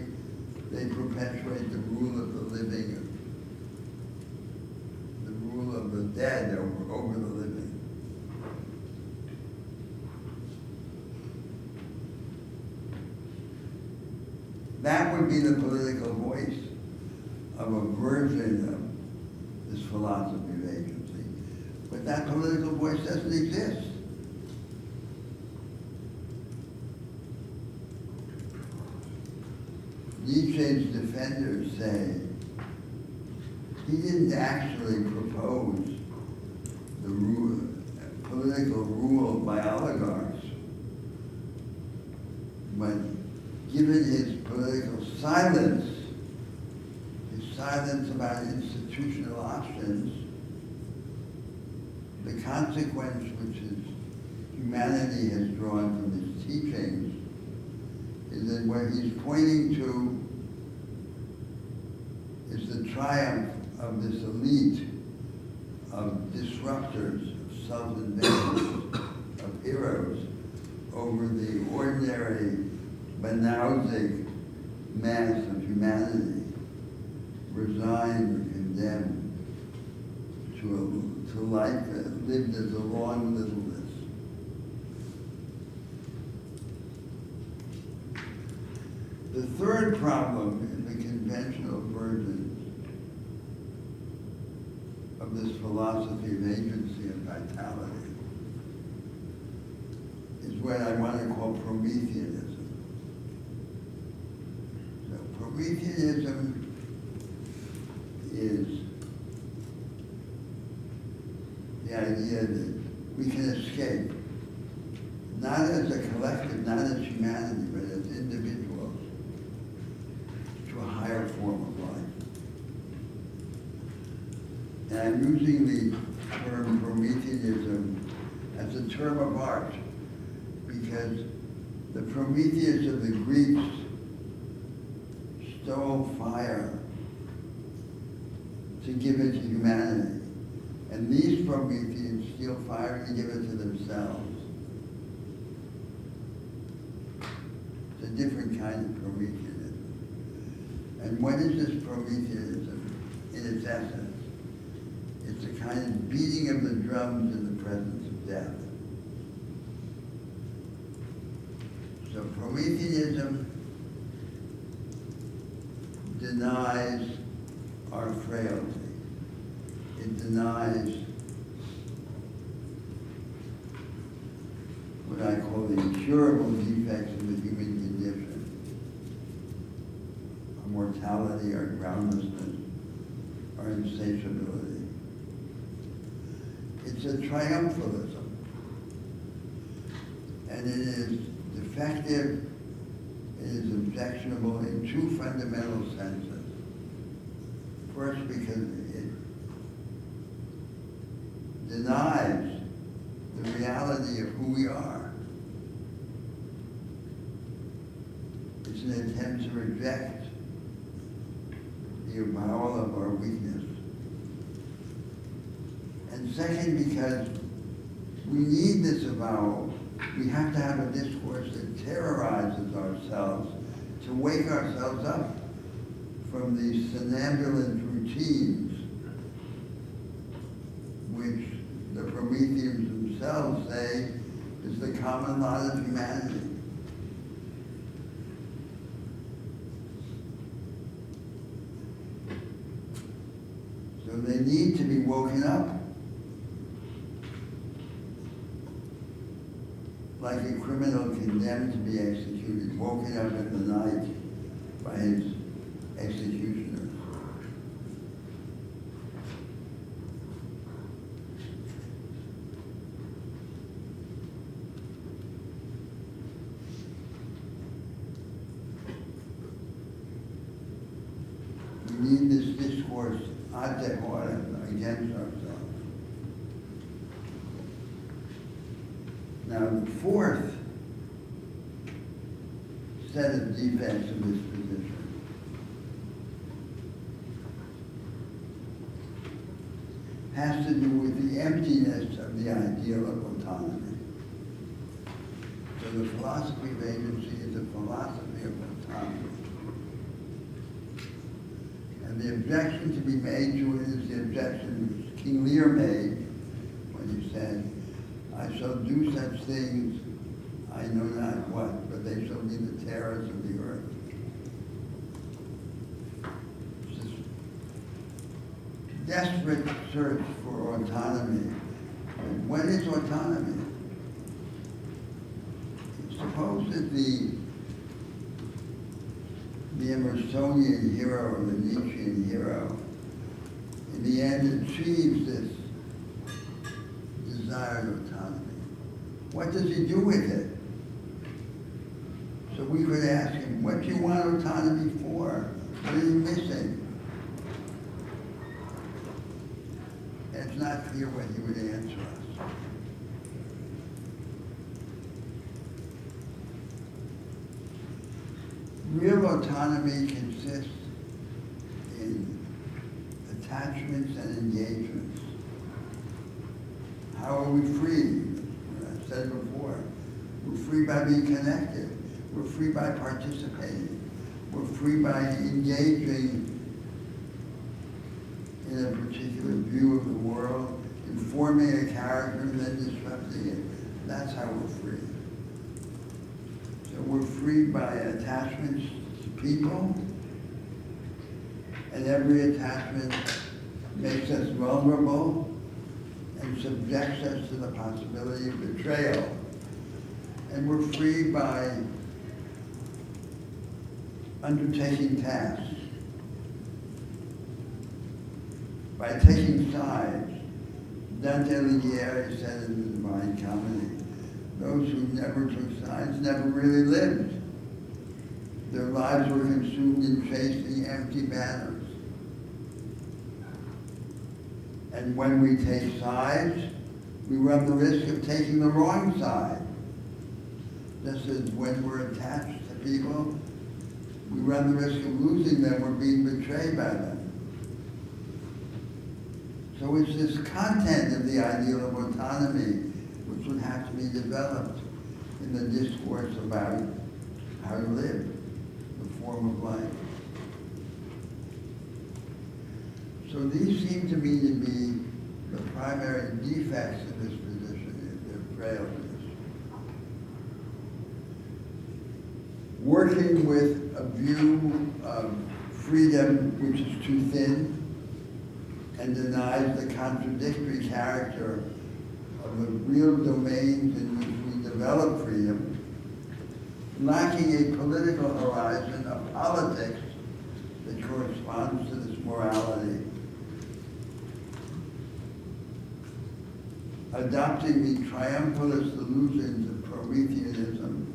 they perpetuate the rule of the living, the rule of the dead over the living. That would be the political voice of a version of this philosophy of agency. But that political voice doesn't exist. Nietzsche's defenders say he didn't actually propose the political rule by oligarchs, but given his political silence, his silence about institutional options, the consequence which humanity has drawn from his teachings is that what he's pointing to is the triumph of this elite of disruptors, of self-inventors, of heroes over the ordinary banausic mass of humanity, resigned or condemned to life lived as a long littleness. The third problem in the conventional version of this philosophy of agency and vitality is what I want to call Prometheanism. So Prometheanism is the idea that we can escape, not as a collective, not as humanity, but as individuals, to a higher form of life. And I'm using the term Prometheanism as a term of art because the Prometheus of the Greeks stole fire to give it to humanity. And these Prometheans steal fire and give it to themselves. It's a different kind of Prometheanism. And what is this Prometheanism in its essence? It's a kind of beating of the drums in the presence of death. So Prometheanism denies our frailty. It denies what I call the incurable defects of the human condition. Our mortality, our groundlessness, our insatiability. It's a triumphalism. And it is defective, it is objectionable in two fundamental senses. First, because it denies the reality of who we are. It's an attempt to reject the avowal of our weakness. And second, because we need this avowal, we have to have a discourse that terrorizes ourselves, to wake ourselves up from these somnambulant routines, which the Prometheans themselves say is the common lot of humanity. So they need to be woken up. Like a criminal condemned to be executed, woken up in the night by his executioner. We need this discourse ad hoc against ourselves. Now, the fourth set of defects of this position has to do with the emptiness of the ideal of autonomy. So the philosophy of agency is a philosophy of autonomy. And the objection to be made to it is the objection which King Lear made when he said, I shall do such things, I know not what, but they shall be the terrors of the earth. It's this desperate search for autonomy. And what is autonomy? Suppose that the the Emersonian hero or the Nietzschean hero, in the end achieves this desired autonomy. What does he do with it? So we could ask him, what do you want autonomy for? What are you missing? And it's not clear what he would answer us. Real autonomy consists in attachments and engagements. How are we free? I said before, we're free by being connected. We're free by participating. We're free by engaging in a particular view of the world, informing a character and then disrupting it. That's how we're free. So we're free by attachments to people, and every attachment makes us vulnerable and subjects us to the possibility of betrayal. And we're free by undertaking tasks, by taking sides. Dante Alighieri said in the Divine Comedy, those who never took sides never really lived. Their lives were consumed in chasing empty banners. And when we take sides, we run the risk of taking the wrong side. Just as when we're attached to people, we run the risk of losing them or being betrayed by them. So it's this content of the ideal of autonomy which would have to be developed in the discourse about how to live, the form of life. So these seem to me to be the primary defects of this position, their frailties. Working with a view of freedom which is too thin and denies the contradictory character of the real domains in which we develop freedom, lacking a political horizon of politics that corresponds to this morality, adopting the triumphalist illusions of Prometheanism,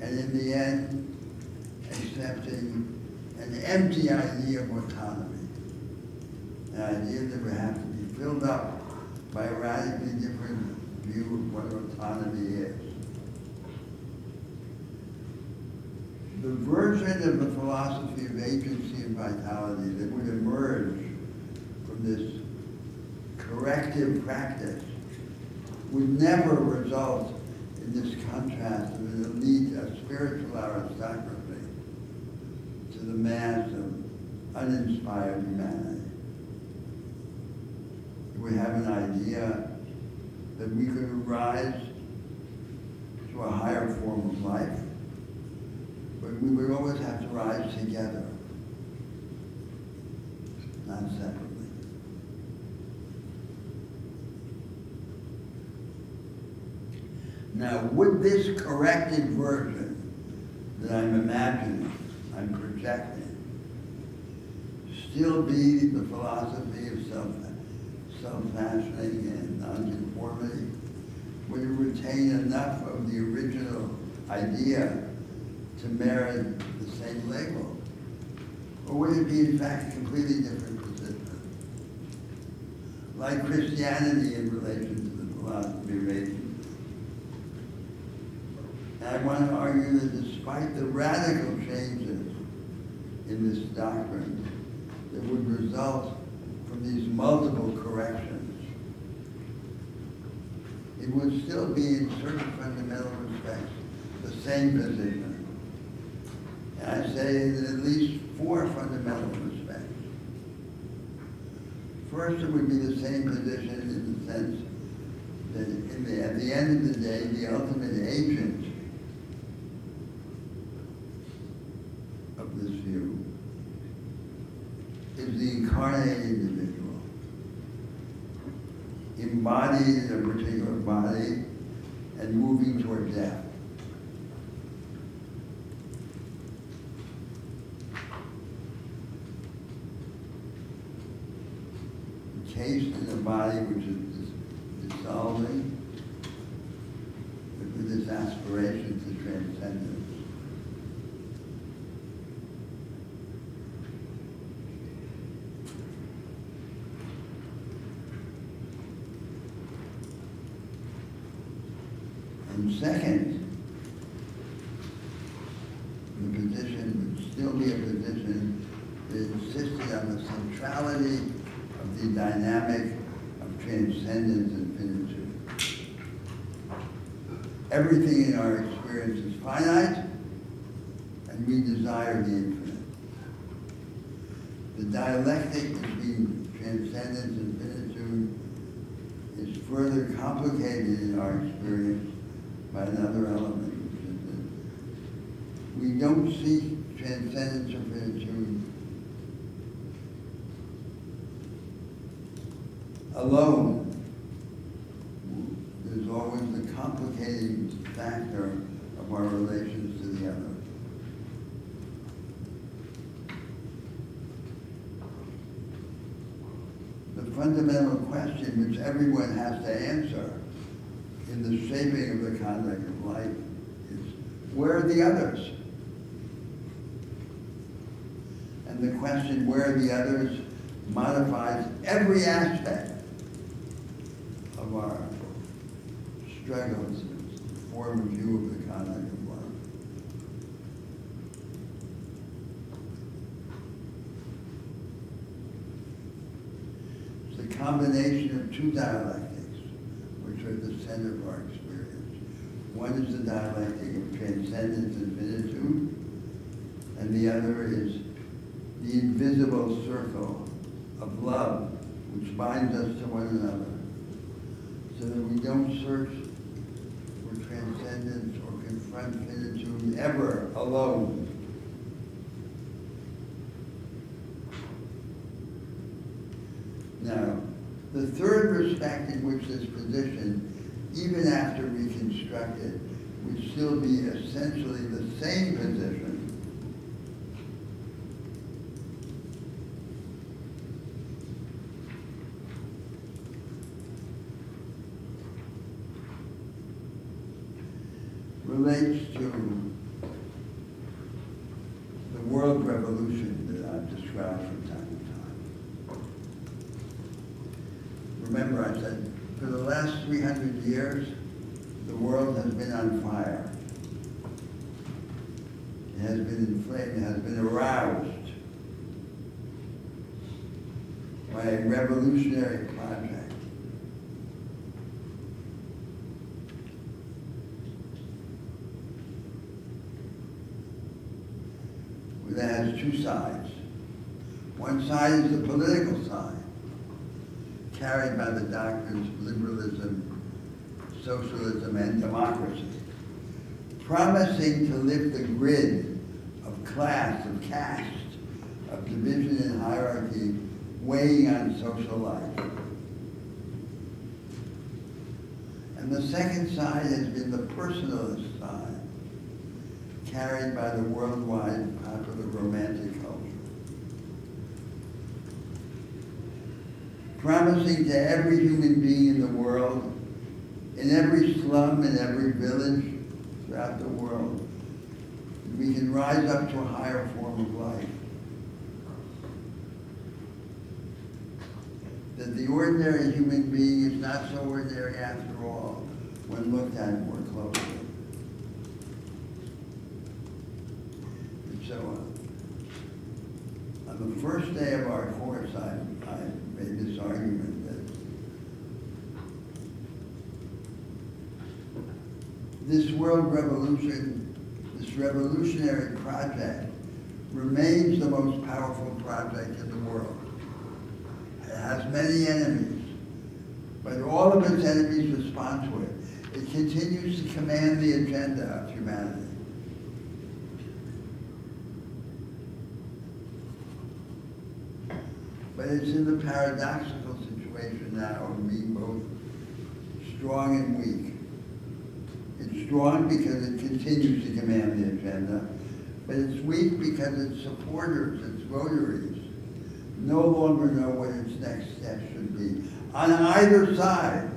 and in the end, accepting an empty idea of autonomy, an idea that would have to be filled up by a radically different view of what autonomy is. The version of the philosophy of agency and vitality that would emerge from this corrective practice would never result in this contrast of an elite, a spiritual aristocracy, to the mass of uninspired humanity. We have an idea that we could rise to a higher form of life, but we would always have to rise together, not separately. Now, would this corrected version that I'm imagining, I'm projecting, still be the philosophy of self-fashioning and nonconformity? Would it retain enough of the original idea to merit the same label? Or would it be, in fact, a completely different position? Like Christianity in relation to the philosophy of agency. I want to argue that despite the radical changes in this doctrine that would result from these multiple corrections, it would still be in certain fundamental respects the same position. And I say in at least 4 fundamental respects. First, it would be the same position in the sense that at the end of the day, the ultimate agent of this view is the incarnate individual, embodied in a particular body and moving toward death. encased in a body which is dissolving, but with this aspiration to transcendence. And second, the position would still be a position that insisted on the centrality of the dynamic of transcendence and finitude. Everything in our experience is finite, and we desire the infinite. The dialectic between transcendence and finitude is further complicated in our experience by another element, which is that we don't see transcendence or finitude alone. There's always the complicating factor of our relations to the other. The fundamental question which everyone has to answer in the shaping of the conduct of life is, where are the others? And the question, where are the others, modifies every aspect of our struggles, form of view of the conduct of life. It's the combination of two dialectics which are at the center of our experience. One is the dialectic of transcendence and finitude, and the other is the invisible circle of love which binds us to one another, so that we don't search for transcendence or confront finitude ever alone. Now, the third respect in which this position, even after reconstructed, would still be essentially the same position relates to the world revolution that I've described from time to time. Remember, I said, for the last 300 years, the world has been on fire. It has been inflamed, it has been aroused by a revolutionary project. That has two sides. One side is the political side, carried by the doctrines of liberalism, socialism, and democracy, promising to lift the grid of class, of caste, of division and hierarchy weighing on social life. And the second side has been the personalist side, carried by the worldwide popular romantic culture, promising to every human being in the world, in every slum, in every village throughout the world, we can rise up to a higher form of life. That the ordinary human being is not so ordinary after all, when looked at more closely. So, on the first day of our course, I made this argument that this world revolution, this revolutionary project, remains the most powerful project in the world. It has many enemies, but all of its enemies respond to it. It continues to command the agenda of humanity. But it's in the paradoxical situation now of being both strong and weak. It's strong because it continues to command the agenda, but it's weak because its supporters, its votaries, no longer know what its next step should be. On either side,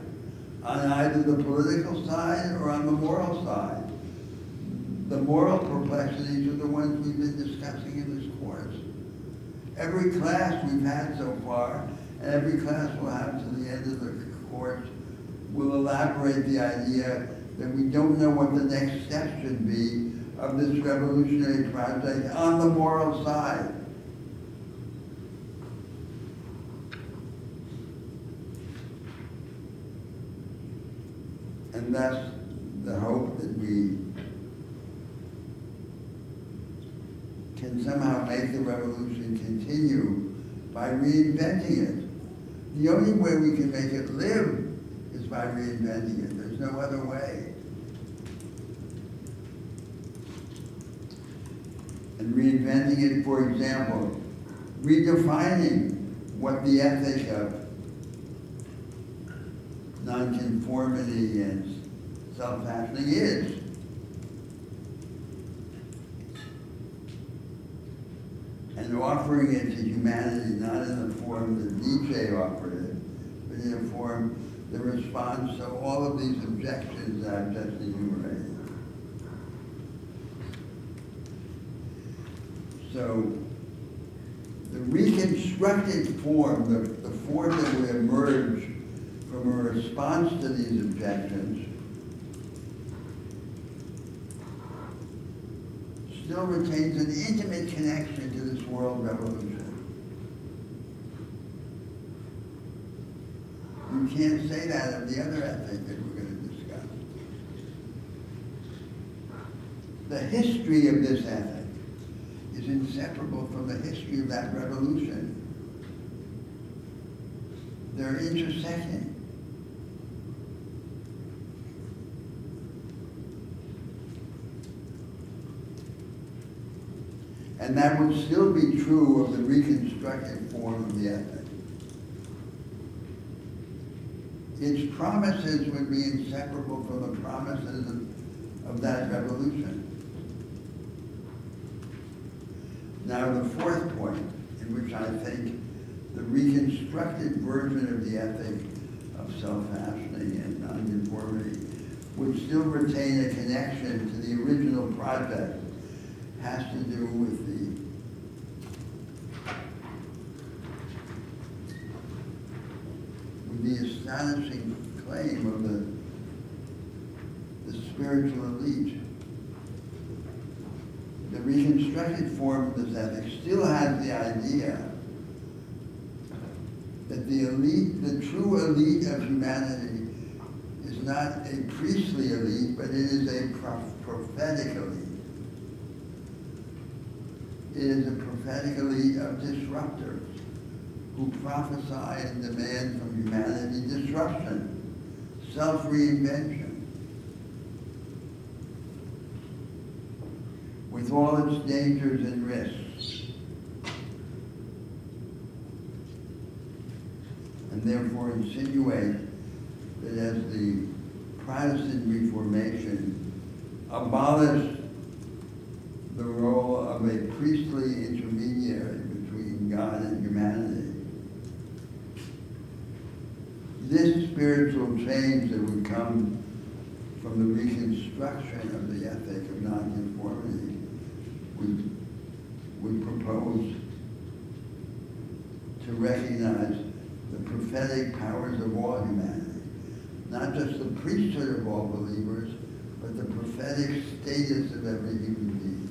on either the political side or on the moral side. The moral perplexities are the ones we've been discussing in this course. Every class we've had so far, and every class we'll have to the end of the course, will elaborate the idea that we don't know what the next step should be of this revolutionary project on the moral side. And that's the hope that we can somehow make the revolution continue by reinventing it. The only way we can make it live is by reinventing it. There's no other way. And reinventing it, for example, redefining what the ethic of nonconformity and self-fashioning is. And offering it to humanity not in the form that Nietzsche offered it, but in a form that responds to all of these objections that I've just enumerated. So, the reconstructed form, the form that would emerge from a response to these objections, still retains an intimate connection to this world revolution. You can't say that of the other ethic that we're going to discuss. The history of this ethic is inseparable from the history of that revolution. They're intersecting. And that would still be true of the reconstructed form of the ethic. Its promises would be inseparable from the promises of that revolution. Now, the fourth point, in which I think the reconstructed version of the ethic of self-fashioning and nonconformity would still retain a connection to the original project, has to do with the astonishing claim of the spiritual elite. The reconstructed form of this ethic still has the idea that the elite, the true elite of humanity, is not a priestly elite, but it is a prophetic elite. It is a prophetic elite of disruptors who prophesy and demand from humanity disruption, self-reinvention, with all its dangers and risks. And therefore insinuate that as the Protestant Reformation abolished the role of a priestly intermediary between God and humanity, this spiritual change that would come from the reconstruction of the ethic of nonconformity would propose to recognize the prophetic powers of all humanity, not just the priesthood of all believers, but the prophetic status of every human being.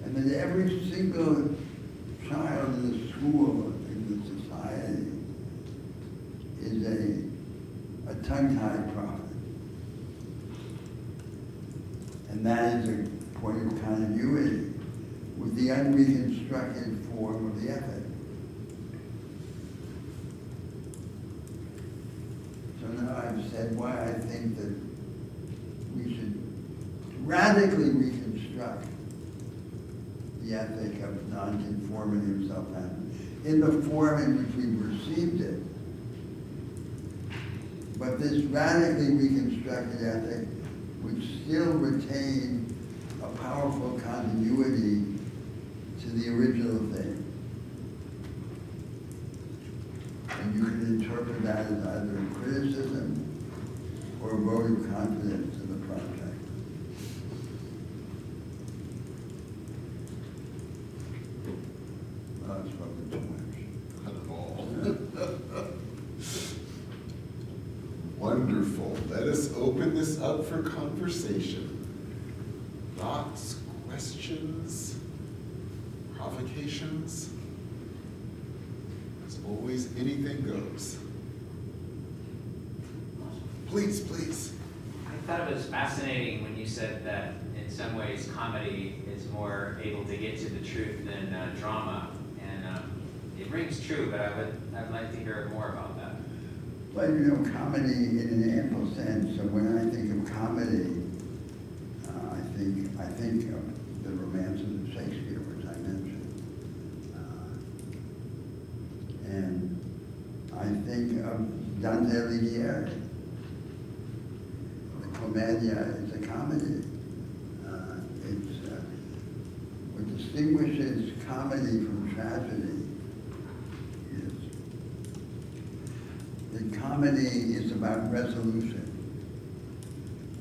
And that every single child in the school, in the society, is a tongue-tied prophet. And that is a point of continuity with the unreconstructed form of the ethic. So now I've said why I think that we should radically reconstruct the ethic of nonconformity and self-fashioning in the form in which we've received it. But this radically reconstructed ethic would still retain a powerful continuity to the original thing. And you can interpret that as either a criticism or a vote of confidence in the project. Oh, I've spoken too much. Not at all. Wonderful. Let us open this up for conversation. Thoughts, questions, provocations? As always, anything goes. Please, please. I thought it was fascinating when you said that in some ways comedy is more able to get to the truth than drama, and it rings true. But I'd like to hear more about that. Well, you know, comedy in an ample sense. So when I think of comedy, I think of the romances of Shakespeare, which I mentioned, and I think of Dante Alighieri. The Commedia is a comedy. What distinguishes comedy from tragedy is that comedy is about resolution.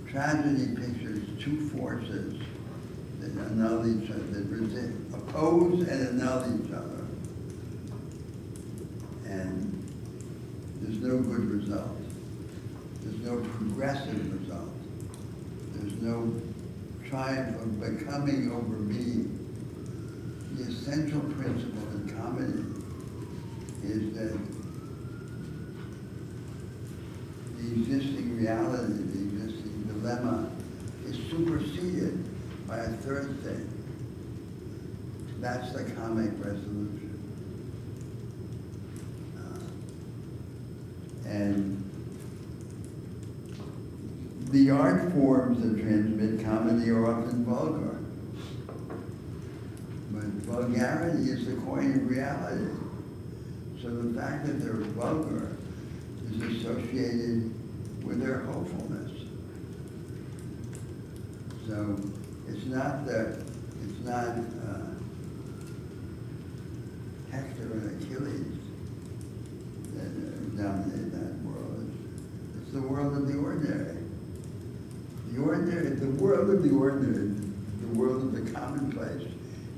Tragedy pictures two forces that annul each other, that resist, oppose and annul each other. And there's no good result. There's no progressive result. There's no triumph of becoming over being. The essential principle in comedy is that the existing reality, the existing dilemma, is superseded by a third thing. That's the comic resolution. And the art forms that transmit comedy are often vulgar. But vulgarity is the coin of reality. So the fact that they're vulgar is associated with their hopefulness. So it's not Hector and Achilles that dominate that world. It's the world of the ordinary. The world of the ordinary, the world of the commonplace,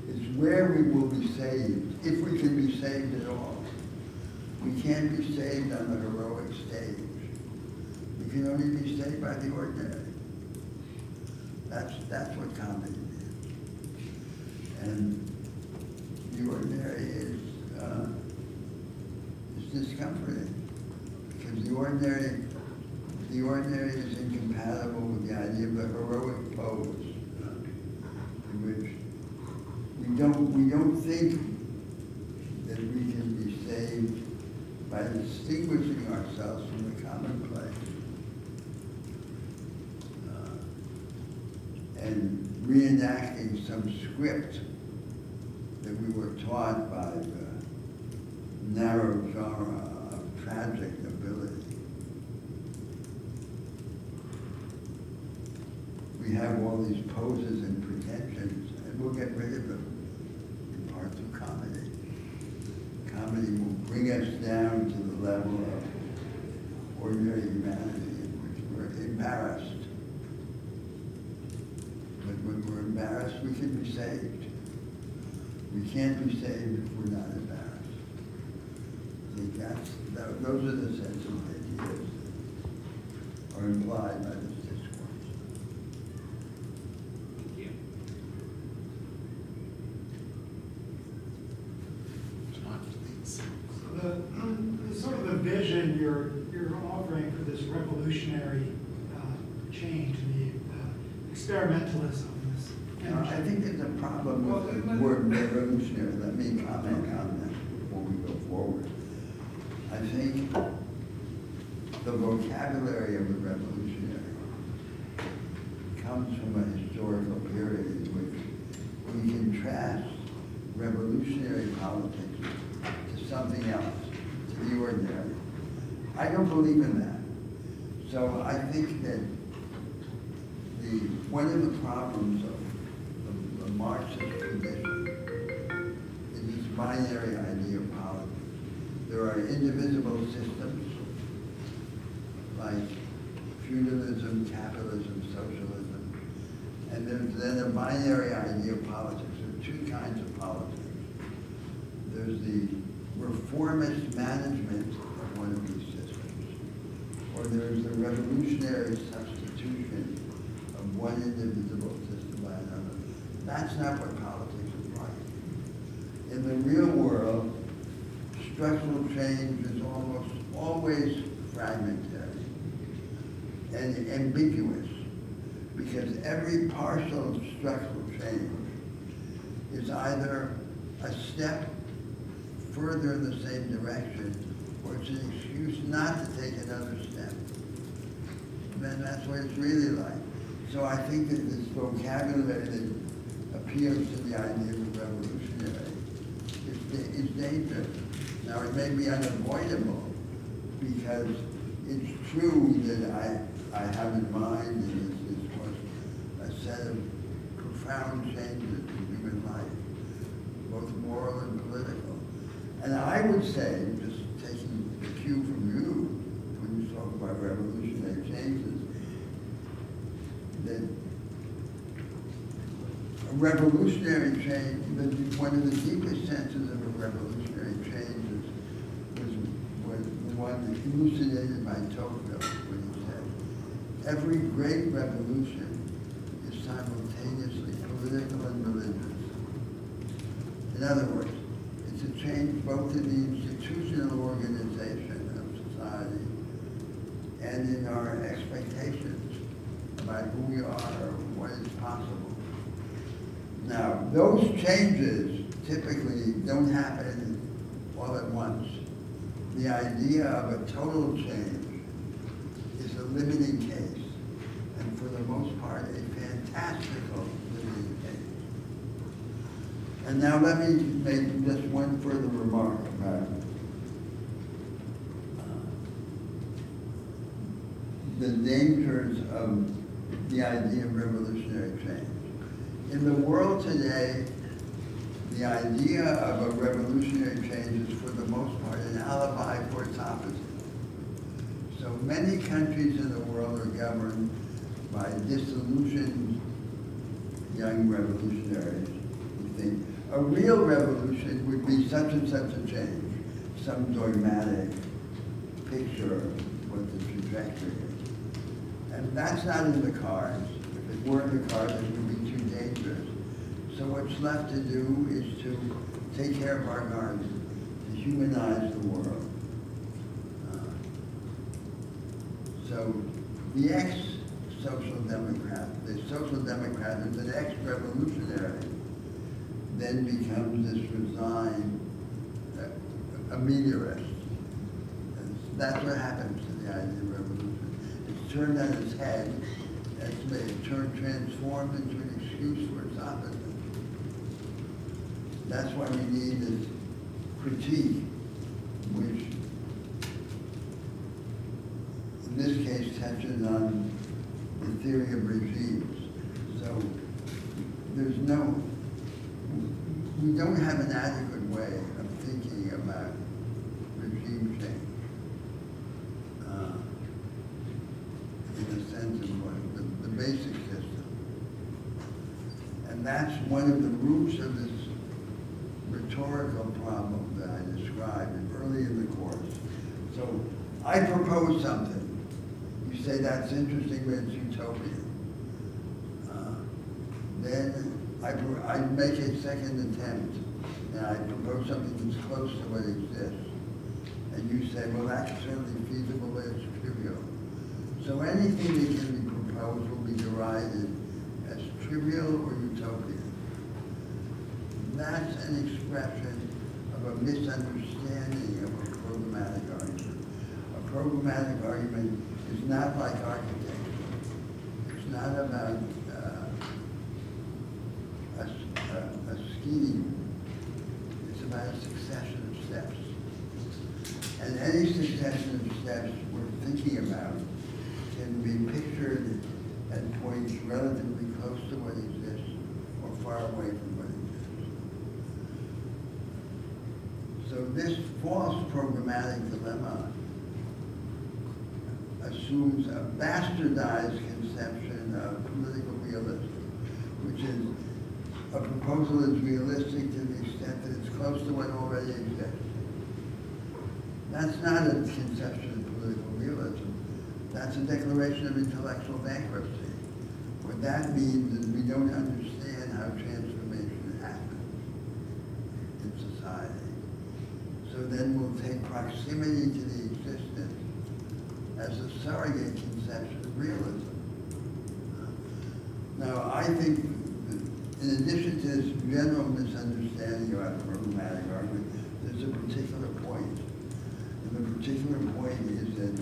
is where we will be saved, if we can be saved at all. We can't be saved on the heroic stage. We can only be saved by the ordinary. That's what comedy is. And the ordinary is discomforting, because the ordinary is incompatible with the idea of the heroic pose, in which we don't think that we can be saved by distinguishing ourselves from the commonplace and reenacting some script that we were taught by the narrow genre of tragic ability. We have all these poses and pretensions, and we'll get rid of them in part through comedy. Comedy will bring us down to the level of ordinary humanity in which we're embarrassed. But when we're embarrassed, we can be saved. We can't be saved if we're not embarrassed. I think those are the central ideas that are implied by this discourse. Thank you. John, please. The sort of the vision you're offering for this revolutionary change, the experimentalism, this energy. I think there's a problem with the word revolutionary. Let me comment on that before we go forward. I think the vocabulary of the revolutionary comes from a historical period in which we contrast revolutionary politics to something else, to the ordinary. I don't believe in that. So I think that one of the problems of the Marxist tradition binary idea of politics. There are indivisible systems like feudalism, capitalism, socialism, and there's then a binary idea of politics. There are two kinds of politics. There's the reformist management of one of these systems, or there's the revolutionary substitution of one indivisible system by another. That's not what politics is like. In the real world, structural change is almost always fragmentary and ambiguous, because every partial structural change is either a step further in the same direction, or it's an excuse not to take another step. Then that's what it's really like. So I think that this vocabulary that appeals to the idea of revolutionary is dangerous. Now, it may be unavoidable, because it's true that I have in mind in this discourse a set of profound changes in human life, both moral and political. And I would say, just taking the cue from you, when you talk about revolutionary changes, that a revolutionary change, one of the deepest senses of a revolutionary change was the one elucidated by Tocqueville, when he said, every great revolution is simultaneously political and religious. In other words, it's a change both in the institutional organization of society and in our expectations about who we are or what is possible. Now, those changes typically don't happen all at once. The idea of a total change is a limiting case, and for the most part, a fantastical limiting case. And now let me make just one further remark about the dangers of the idea of revolutionary change. In the world today, the idea of a revolutionary change is for the most part an alibi for its opposite. So many countries in the world are governed by disillusioned young revolutionaries who think a real revolution would be such and such a change, some dogmatic picture of what the trajectory is. And that's not in the cards. If it were in the cards, it would be too dangerous. So what's left to do is to take care of our gardens, to humanize the world. So the ex-social democrat, the social democrat who's an ex-revolutionary, then becomes this resigned amelioratist. And that's what happens to the idea of revolution. It's turned on its head, it's made transformed into an excuse for its opposite. That's why we need this critique, which in this case touches on the theory of regimes. So we don't have an adequate way of thinking about regime change in the sense of what the basic system. And that's one of the roots of this rhetorical problem that I described early in the course. So I propose something. You say that's interesting, but it's utopian. Then I make a second attempt, and I propose something that's close to what exists. And you say, well, that's certainly feasible, but it's trivial. So anything that can be proposed will be derided as trivial or utopian. That's an expression of a misunderstanding of a programmatic argument. A programmatic argument is not like architecture. It's not about a scheme. It's about a succession of steps. And any succession of steps we're thinking about can be pictured at points relatively close to what exists or far away from what exists. So this false programmatic dilemma assumes a bastardized conception of political realism, which is a proposal is realistic to the extent that it's close to what already exists. That's not a conception of political realism. That's a declaration of intellectual bankruptcy. What that means is we don't understand how transformation happens in society. So then we'll take proximity to the existent as a surrogate conception of realism. Now, I think, in addition to this general misunderstanding about programmatic argument, there's a particular point. And the particular point is that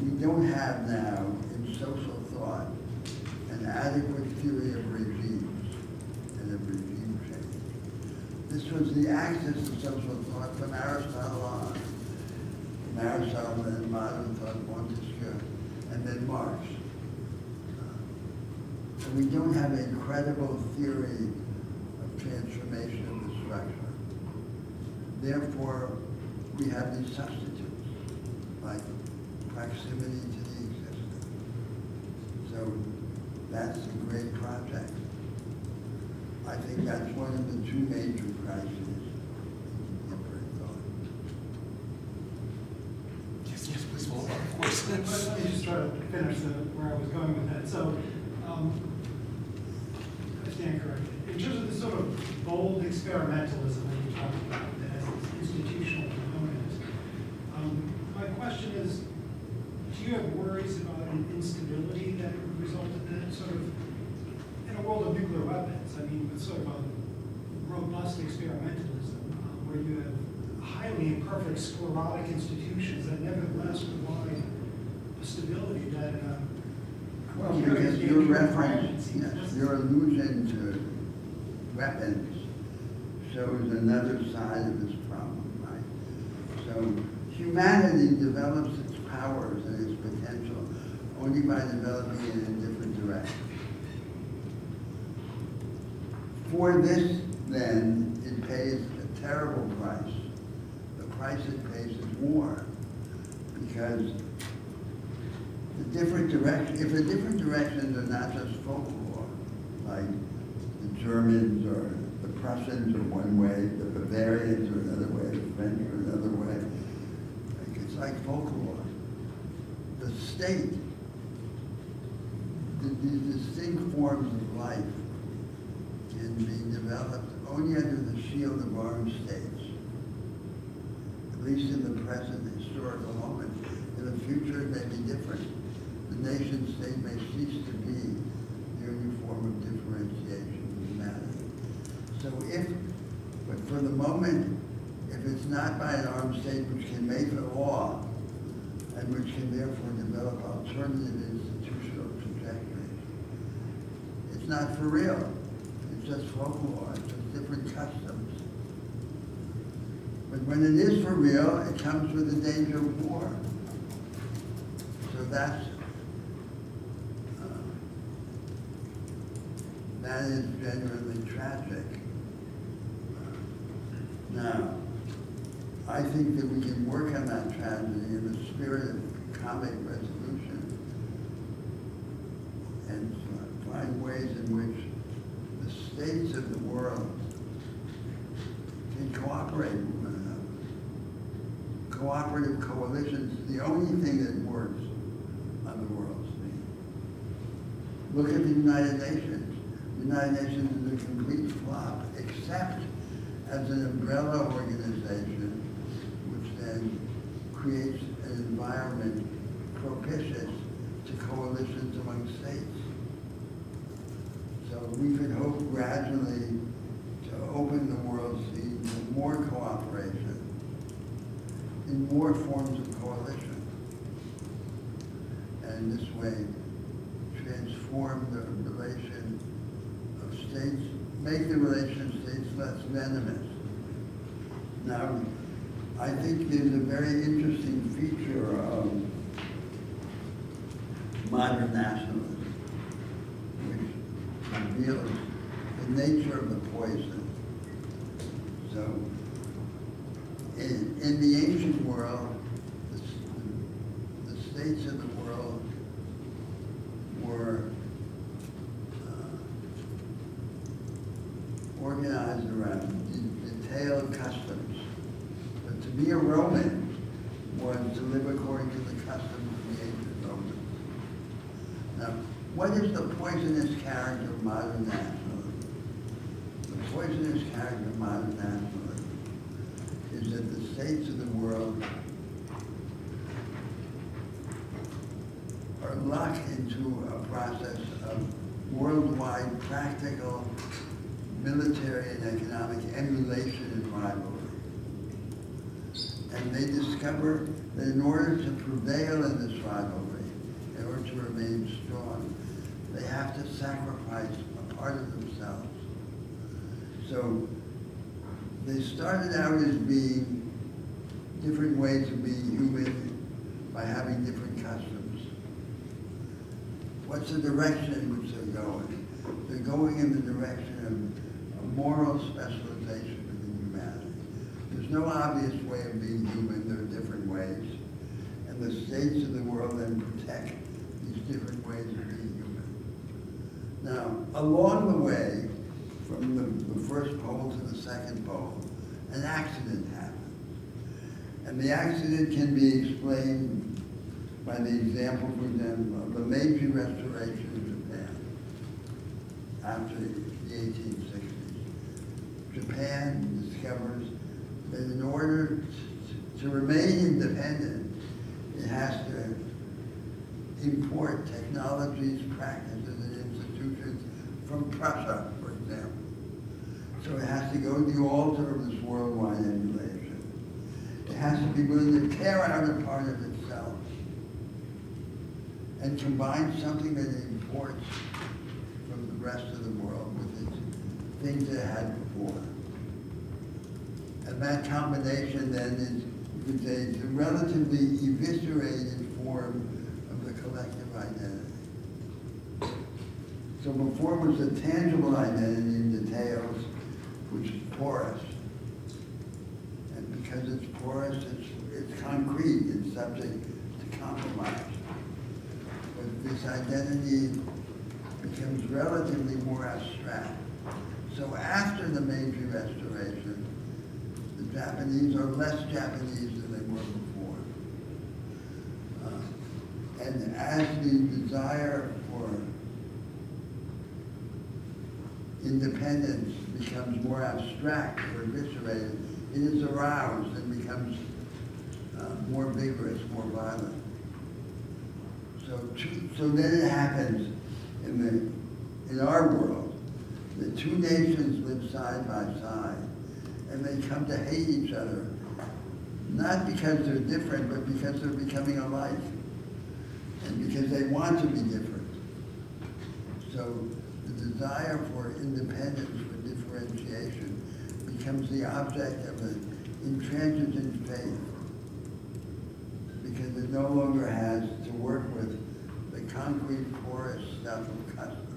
we don't have now, in social thought, an adequate theory of regimes and of regime change. This was the axis of social thought from Aristotle on. From Aristotle and modern thought, Montesquieu, and then Marx. And we don't have a credible theory of transformation of the structure. Therefore, we have these substitutes, like proximity to the existing. So that's a great project. I think that's one of the two major crises in contemporary thought. Yes, please follow up, of course. Let me just try to finish where I was going with that. So, I stand corrected. In terms of the sort of bold experimentalism that you talked about that has this institutional component, my question is, do you have worries about an instability that would result in that sort of, in a world of nuclear weapons, I mean, with sort of a robust experimentalism, where you have highly imperfect sclerotic institutions that nevertheless provide a stability that Well, because your reference, yes, your allusion to weapons shows another side of this problem, right? So humanity develops its powers and its potential only by developing it in different directions. For this, then, it pays a terrible price. The price it pays is war, because the different directions, if the different directions are not just folklore, like the Germans or the Prussians are one way, the Bavarians are another way, the French are another way, like, it's like folklore. The state, these distinct forms of life can be developed only under the shield of armed states, at least in the present historical moment. In the future, it may be different. The nation state may cease to be the only form of differentiation of humanity. So but for the moment, if it's not by an armed state which can make the law and which can therefore develop alternative institutional trajectories, it's not for real. It's just folklore, it's just different customs. But when it is for real, it comes with the danger of war. So that is genuinely tragic. Now, I think that we can work on that tragedy in the spirit of comic resolution and find ways in which the states of the world can cooperate with one another. Cooperative coalitions, the only thing that works on the world stage. Look at the United Nations. The United Nations is a complete flop, except as an umbrella organization, which then creates an environment propitious to coalitions among states. So we could hope gradually to open the world scene to more cooperation in more forms of coalition. And this way transform the relation of states, make the relation of states less venomous. Now, I think there's a very interesting feature of modern nationalism, which reveals the nature of the poison. So, in the ancient world, the states of the world were organized around detailed customs. But to be a Roman was to live according to the customs of the ancient Romans. Now, what is the poisonous character of modern nationalism? The poisonous character of modern nationalism is that the states of the world are locked into a process of worldwide practical military and economic emulation and rivalry. And they discover that in order to prevail in this rivalry, in order to remain strong, they have to sacrifice a part of themselves. So they started out as being different ways of being human by having different customs. What's the direction in which they're going? They're going in the direction of a moral specialization within humanity. There's no obvious way of being human, there are different ways. And the states of the world then protect these different ways of being human. Now, along the way, from the first pole to the second pole, an accident happened. And the accident can be explained by the example, for example, of the Meiji Restoration of Japan after the 1860s. Japan discovers that in order to remain independent, it has to import technologies, practices, and institutions from Prussia, for example. So it has to go to the altar of this worldwide emulation. It has to be willing to tear out a part of itself and combine something that it imports from the rest of the world with its things that it had before. And that combination then is, you could say, it's a relatively eviscerated form of the collective identity. So before it was a tangible identity in details, which is porous. And because it's porous, it's concrete, it's subject to compromise. But this identity becomes relatively more abstract. So after the Meiji Restoration, the Japanese are less Japanese than they were before. And as the desire for independence becomes more abstract or eviscerated, it is aroused and becomes more vigorous, more violent. So then it happens in our world that two nations live side by side and they come to hate each other, not because they're different, but because they're becoming alike and because they want to be different. So the desire for independence, for differentiation, becomes the object of an intransigent faith because it no longer has to work with the concrete, porous stuff of customs.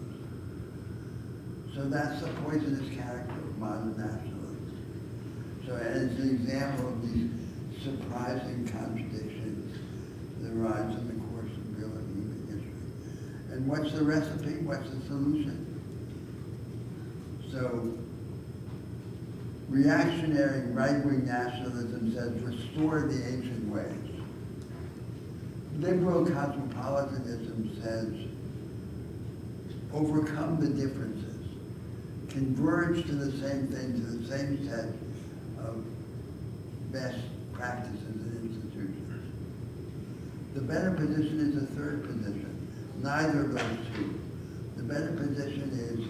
So that's the poisonous character of modern nationalism. So as an example of these surprising contradictions that arise in the course of real and human history. And what's the recipe? What's the solution? So reactionary right-wing nationalism says restore the ancient ways. Liberal cosmopolitanism says overcome the differences, converge to the same thing, to the same set of best practices and institutions. The better position is the third position, neither of those two. The better position is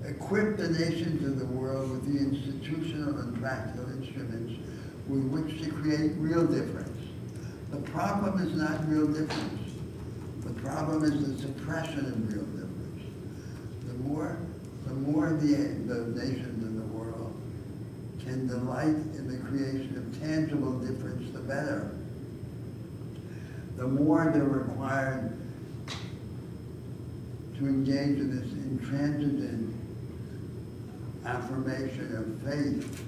equip the nations of the world with the institutional and practical instruments with which to create real difference. The problem is not real difference. The problem is the suppression of real difference. The more the nations in the world can delight in the creation of tangible difference, the better. The more they're required to engage in this intransigent affirmation of faith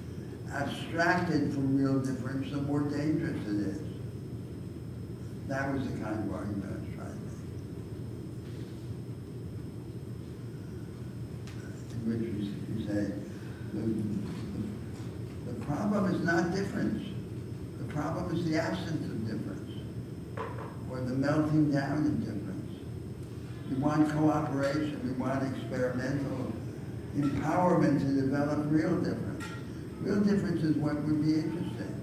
abstracted from real difference, the more dangerous it is. That was the kind of argument I was trying to make. In which you say, the problem is not difference. The problem is the absence of difference, or the melting down of difference. We want cooperation, we want experimental empowerment to develop real difference. Real difference is what would be interesting.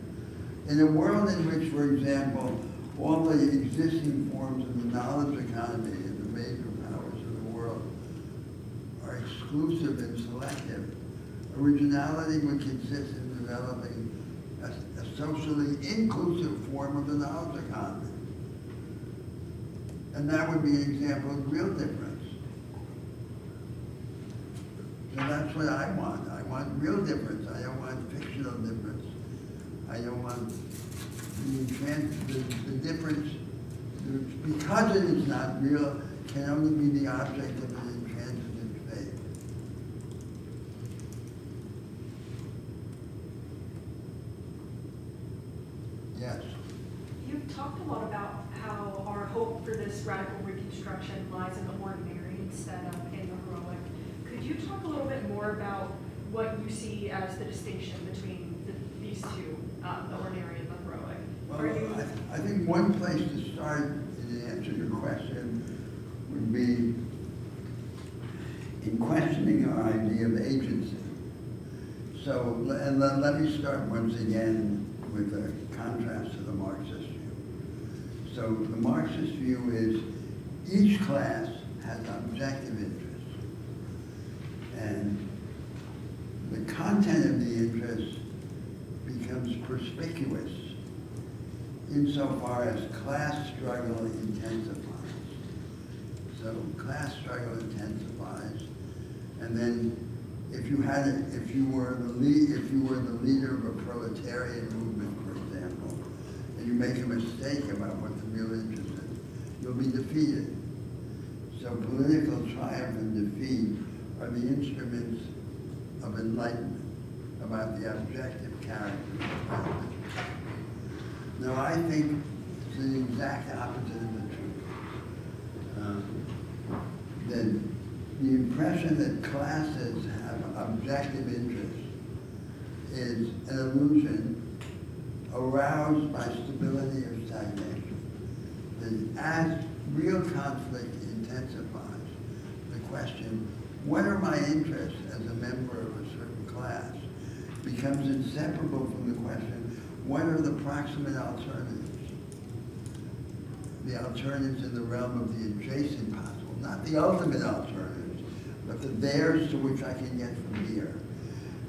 In a world in which, for example, all the existing forms of the knowledge economy and the major powers of the world are exclusive and selective, originality would consist in developing a socially inclusive form of the knowledge economy. And that would be an example of real difference. So that's what I want. I want real difference. I don't want fictional difference. I don't want the difference, because it is not real, can only be the object of an intransigent faith. Yes. You've talked a lot about how our hope for this radical reconstruction lies in the ordinary instead of in the heroic. Could you talk a little bit more about what you see as the distinction between these two, the ordinary and the heroic? Are you? Well, I think one place to start in answer your question would be in questioning our idea of agency. So, and let me start once again with a contrast to the Marxist view. So the Marxist view is each class has objective interests, and the content of the interest becomes perspicuous insofar as class struggle intensifies. So class struggle intensifies, and then if you were the leader of a proletarian movement, for example, and you make a mistake about what the real interest is, you'll be defeated. So political triumph and defeat are the instruments of enlightenment about the objective character of class. Now, I think it's the exact opposite of the truth. That the impression that classes have objective interests is an illusion aroused by stability or stagnation. That as real conflict intensifies, the question, what are my interests as a member of a certain class, becomes inseparable from the question, what are the proximate alternatives? The alternatives in the realm of the adjacent possible, not the ultimate alternatives, but the theirs to which I can get from here.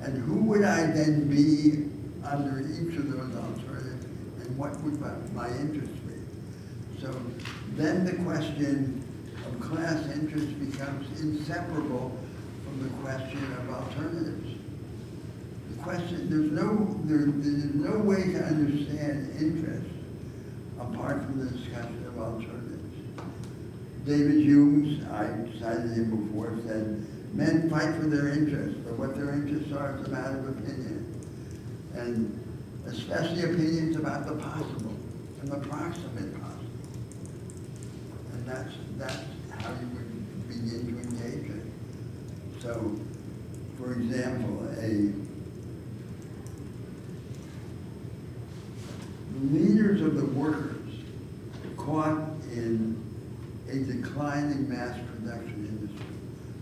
And who would I then be under each of those alternatives, and what would my interest be? So then the question of class interest becomes inseparable from the question of alternatives. The question, there's no way to understand interest apart from the discussion of alternatives. David Hume, I cited him before, said, men fight for their interests, but what their interests are is a matter of opinion. And especially opinions about the possible and the proximate possible. And that's how you would begin to engage it. So, for example, leaders of the workers caught in a declining mass production industry,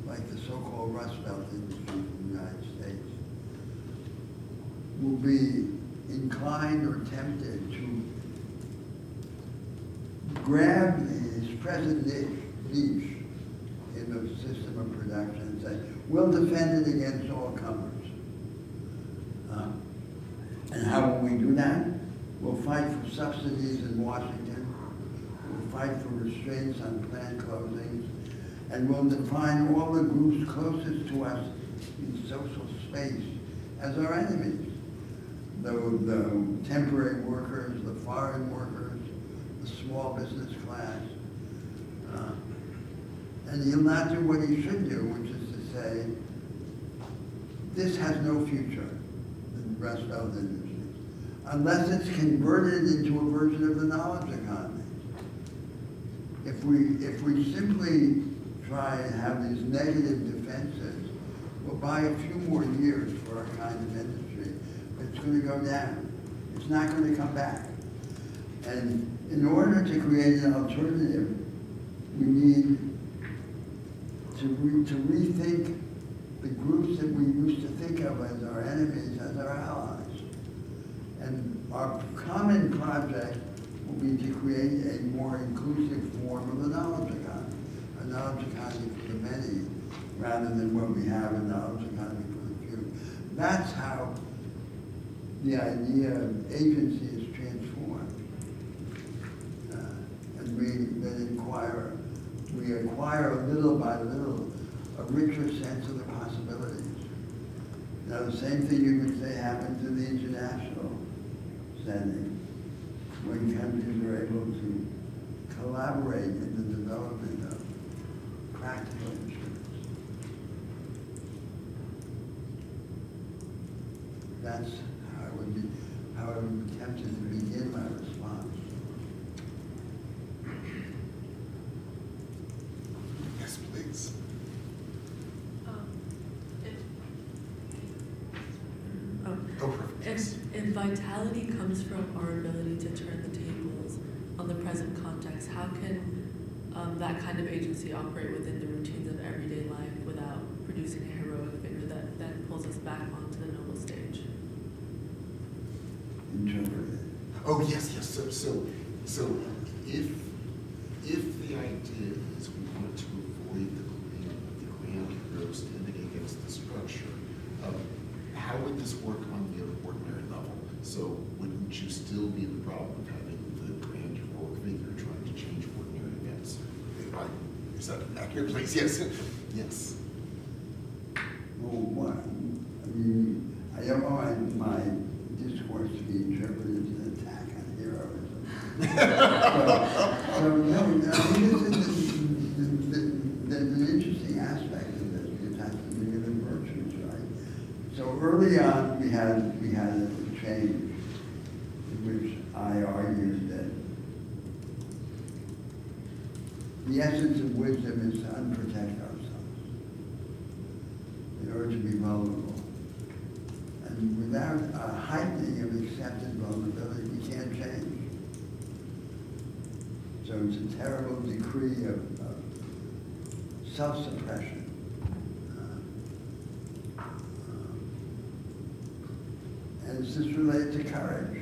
like the so-called Rust Belt industry in the United States, will be inclined or tempted to grab his present niche in the system of production and say, we'll defend it against all comers. And how will we do that? We'll fight for subsidies in Washington. We'll fight for restraints on plant closings. And we'll define all the groups closest to us in social space as our enemies. The temporary workers, the foreign workers, the small business class. And he'll not do what he should do, which is to say, this has no future. rest of the industries, unless it's converted into a version of the knowledge economy. If we simply try and have these negative defenses, we'll buy a few more years for our kind of industry, but it's going to go down. It's not going to come back. And in order to create an alternative, we need to rethink the groups that we used to think of as our enemies, as our allies. And our common project will be to create a more inclusive form of the knowledge economy, a knowledge economy for the many, rather than what we have, a knowledge economy for the few. That's how the idea of agency is transformed. And we then acquire little by little a richer sense of the possibilities. Now, the same thing you could say happens in the international setting, when countries are able to collaborate in the development of practical instruments. That's how I would be tempted to begin my response. Yes, please. Oh, perfect. If vitality comes from our ability to turn the tables on the present context, how can that kind of agency operate within the routines of everyday life without producing a heroic figure that then pulls us back onto the noble stage? Interpret it. Oh, yes, yes, so if the idea is we want to avoid the grand heroes standing against the structure, how would this work on the ordinary level? So wouldn't you still be the problem of having the grand heroic figure trying to change ordinary events? Is that an accurate place? Yes, yes. Well, one, I mean, I don't want my discourse to be interpreted as an attack on heroism. so no, I mean, there's an interesting aspect of this, because it has to do with the virtues, right? So early on, we had a change in which I argued that the essence of wisdom is to unprotect ourselves in order to be vulnerable. And without a heightening of accepted vulnerability, we can't change. So it's a terrible decree of self-suppression. And it's just related to courage.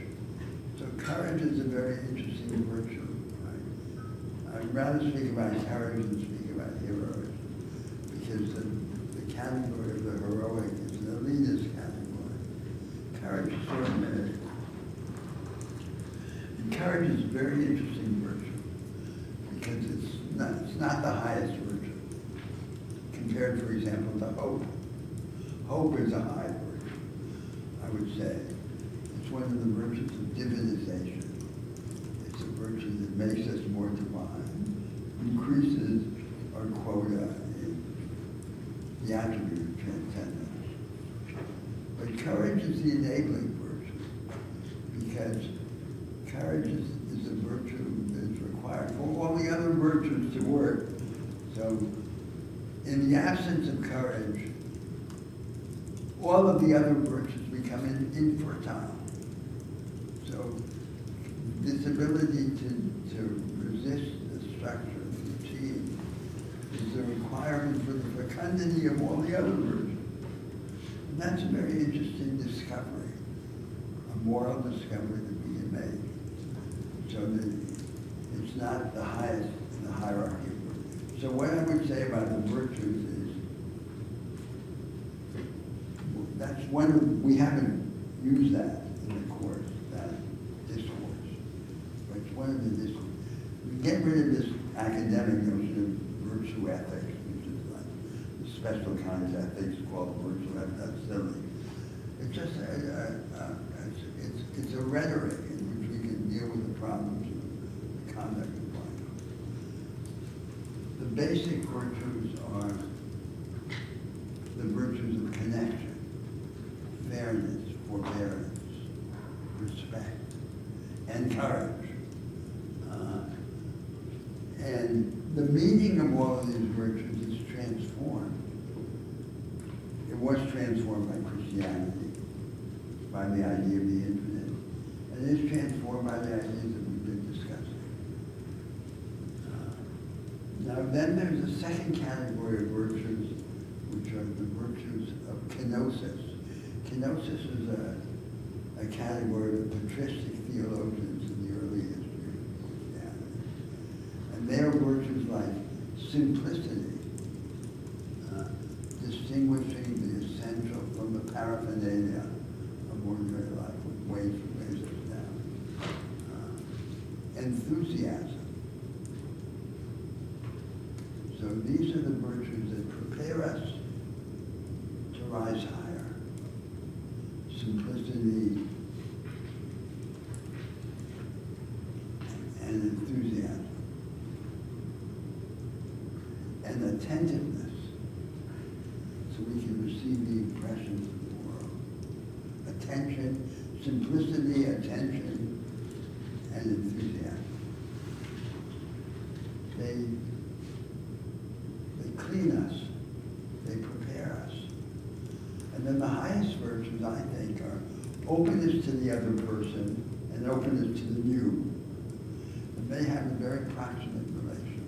So courage is a very interesting virtue, right? I'd rather speak about courage than speak about heroism, because the category of the heroic is an elitist category. Courage is ordinary. And courage is a very interesting virtue, because it's not the highest virtue, compared, for example, to hope. Hope is a high virtue, I would say. It's one of the virtues of divinization. It's a virtue that makes us more divine, increases our quota in the attribute of transcendence. But courage is the enabling virtue, because courage is a virtue that is required for all the other virtues to work. So, in the absence of courage, all of the other virtues become infertile. So, this ability to resist the structure of routine is the requirement for the fecundity of all the other virtues. And that's a very interesting discovery, a moral discovery that we can make. So that it's not the highest in the hierarchy. So what I would say about the virtues is, that's one, we haven't used that in the course, that discourse. But it's one of the discourse. We get rid of this academic notion of virtue ethics, which is like the special kind of ethics called virtue ethics. That's silly. It's just it's a rhetoric in which we can deal with the problems of the conduct of life. The basic virtues are the virtues of connection, fairness, forbearance, respect, and courage. And the meaning of all of these virtues is transformed. It was transformed by Christianity, by the idea of the infinite, and it is transformed by the ideas that we've been discussing. Now then there's a second category of virtues, which are the virtues of kenosis. Kenosis is a category of patristic theologians in the early history of Christianity. And they are virtues like simplicity, distinguishing the essential from the paraphernalia of ordinary life, which weighs us down. Enthusiasm. So these are the virtues that prepare us to rise higher. Simplicity and enthusiasm. And attentiveness, so we can receive the impressions of the world. Attention, simplicity, attention, and enthusiasm. They clean us, they prepare us. And then the highest virtues, I think, are openness to the other person and openness to the new. And they have a very proximate relation.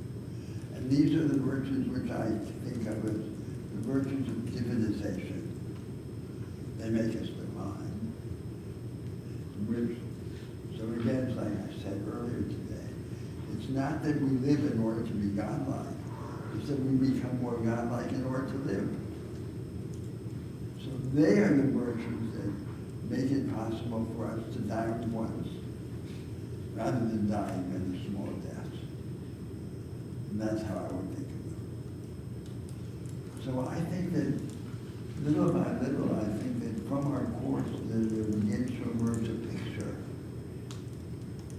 And these are the virtues which I think of as the virtues of divinization. They make us divine. So again, it's like I said earlier today, it's not that we live in order to be godlike. It's that we become more godlike in order to live. So they are the virtues that make it possible for us to die once, rather than dying many small deaths. And that's how I would think of them. So I think that little by little, I think that from our course, there begins to emerge a picture.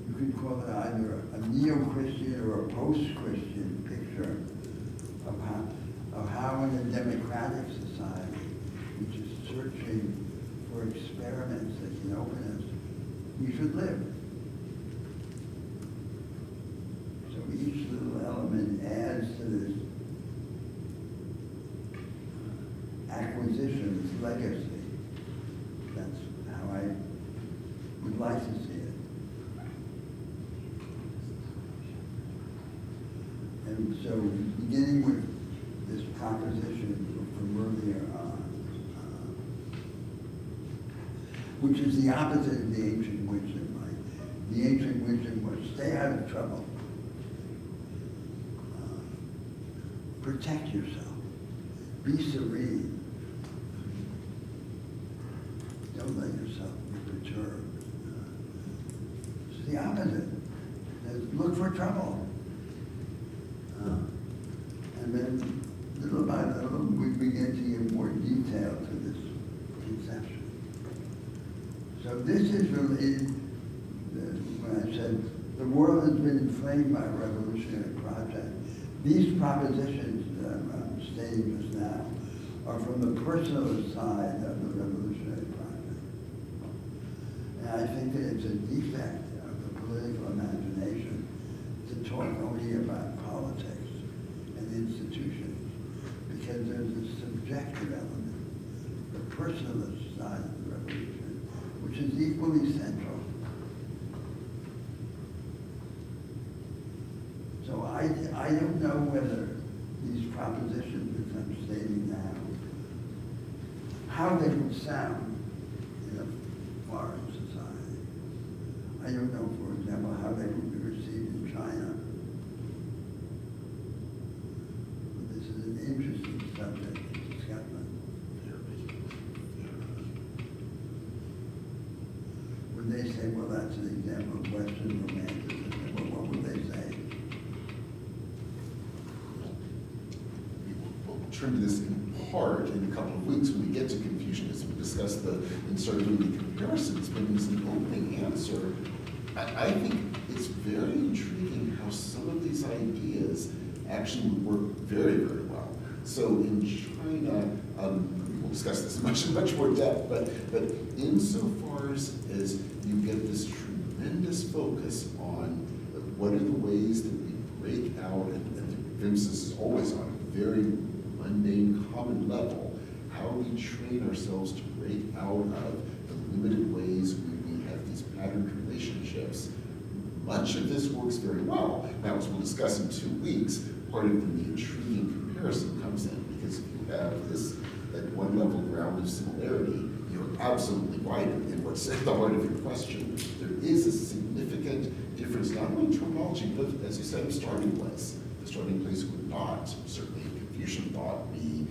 You could call it either a neo-Christian or a post-Christian picture of how in a democratic society, which is searching for experiments that can open us, we should live. So each little element adds to this acquisition, this legacy. That's how I would like to see it. And so beginning with this proposition from earlier on, which is the opposite of the ancient wisdom, right? The ancient wisdom was stay out of trouble. Protect yourself. Be serene. Don't let yourself be perturbed. It's the opposite. Look for trouble. And then little by little, we begin to give more detail to this conception. So this is related, when I said the world has been inflamed by a revolutionary project. These propositions that I'm stating just now are from the personalist side of the revolutionary project. And I think that it's a defect of the political imagination to talk only about politics and institutions, because there's a subjective element, the personalist side of the revolution, which is equally central. So I don't know whether these propositions which I'm stating now, how they would sound in a foreign society. I don't know, for example, how they would be received in China. But this is an interesting subject of discussion. Would they say, well, that's an example of Western romanticism? Well, what would they say? We'll turn to this in part in a couple of weeks when we get to Confucianism. We discuss and start doing the comparisons, but as an opening answer, I think it's very intriguing how some of these ideas actually would work very, very well So in China, we'll discuss this in much more depth, but insofar as you get this tremendous focus on what are the ways that we break out, and the emphasis is always on a very mundane, common level, how we train ourselves to break out of the limited ways we have these patterned relationships. Much of this works very well. Now, as we'll discuss in 2 weeks, part of the intriguing comparison comes in, because if you have this at one level ground of similarity, you're absolutely right in what's at the heart of your question. There is a significant difference, not only in terminology, but as you said, a starting place. The starting place would not, certainly Confucian thought, be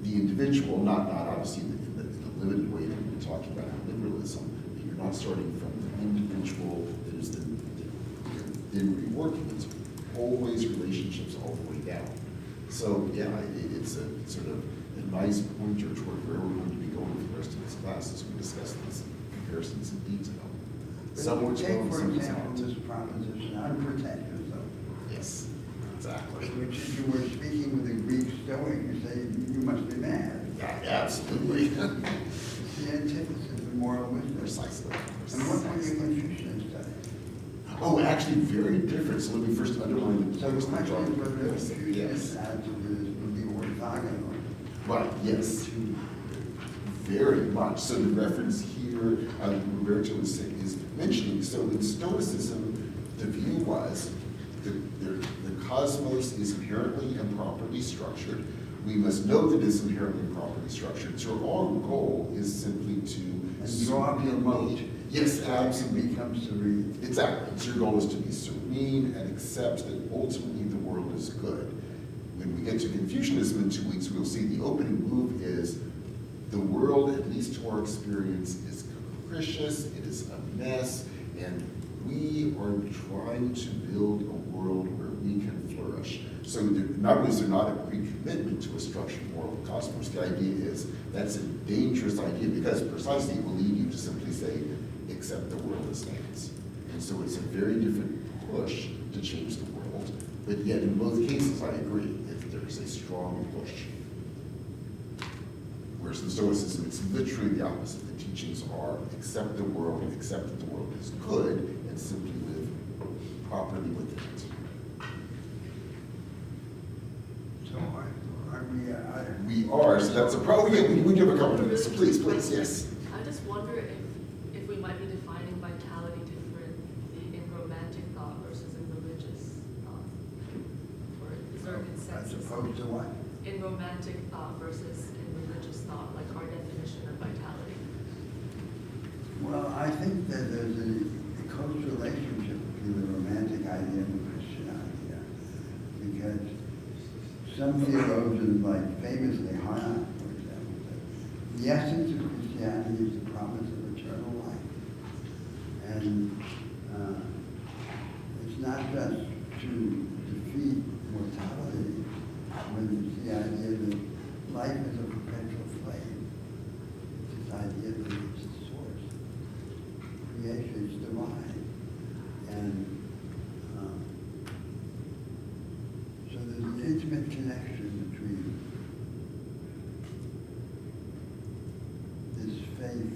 the individual, not obviously in the limited way that we're talking about in liberalism, but you're not starting from the individual that is then reworking. It's always relationships all the way down. So yeah, it's a sort of a nice pointer toward where we're going to be going with the rest of this class as we discuss these comparisons in detail. Some works well, Take, for some does example, not. this proposition, unprotected, Yes, exactly. which if you were speaking with a Greek Stoic, you say, you must be mad. Yeah, absolutely. It's the antithesis of moral wisdom. Precisely. And what were you Confucian studying? Oh, actually, very different. So let me first underline the So the points that question John is whether comparison. Confucius Yes. attributes would be orthogonal. Right, yes. Very much. So the reference here, Roberto is mentioning, so in Stoicism, the view was the cosmos is inherently and properly structured. We must know that it's inherently and properly structured. So our goal is simply to And draw up your moat. Yes, It absolutely. becomes serene. Exactly. So your goal is to be serene and accept that ultimately the world is good. When we get to Confucianism in 2 weeks, we'll see the opening move is the world, at least to our experience, is capricious, it is a mess, and we are trying to build a world where we can flourish. So not only is there not a pre-commitment to a structured moral cosmos, the idea is that's a dangerous idea because precisely it will lead you to simply say, accept the world as stands. And so it's a very different push to change the world, but yet in both cases, I agree, there's a strong push. Whereas in Stoicism, it's literally the opposite. The teachings are accept the world, accept that the world is good, and simply live properly within it. So are we, We are, so that's a problem. Yeah, we do have a couple of minutes, so please, yes. I just wonder if we might be defining vitality differently in romantic thought versus in religious thought. Or is there a as consensus? opposed to what? In romantic thought versus in religious thought, like our definition of vitality. Well, I think that there's a close relationship between the romantic idea and the Christian idea. Because some theologians, like famously Hannah, for example, said, the essence of Christianity is the promise of eternal life. And it's not just to defeat mortality, but it's the idea that life is a perpetual flame. It's this idea that it's the source. Creation is divine. And so there's an intimate connection between this faith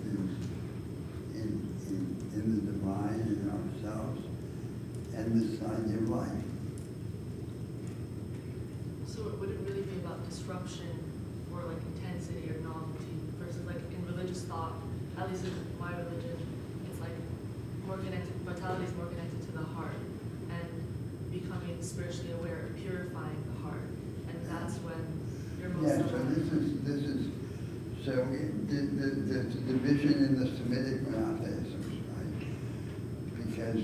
in the divine, in ourselves, and this idea of life. So it wouldn't really be about disruption or like intensity or novelty versus like in religious thought, at least in my religion, it's like more connected, vitality is more connected to the heart and becoming spiritually aware, purifying the heart. And that's when you're most Yeah, so this is, so the division in the Semitic monotheisms, right? Because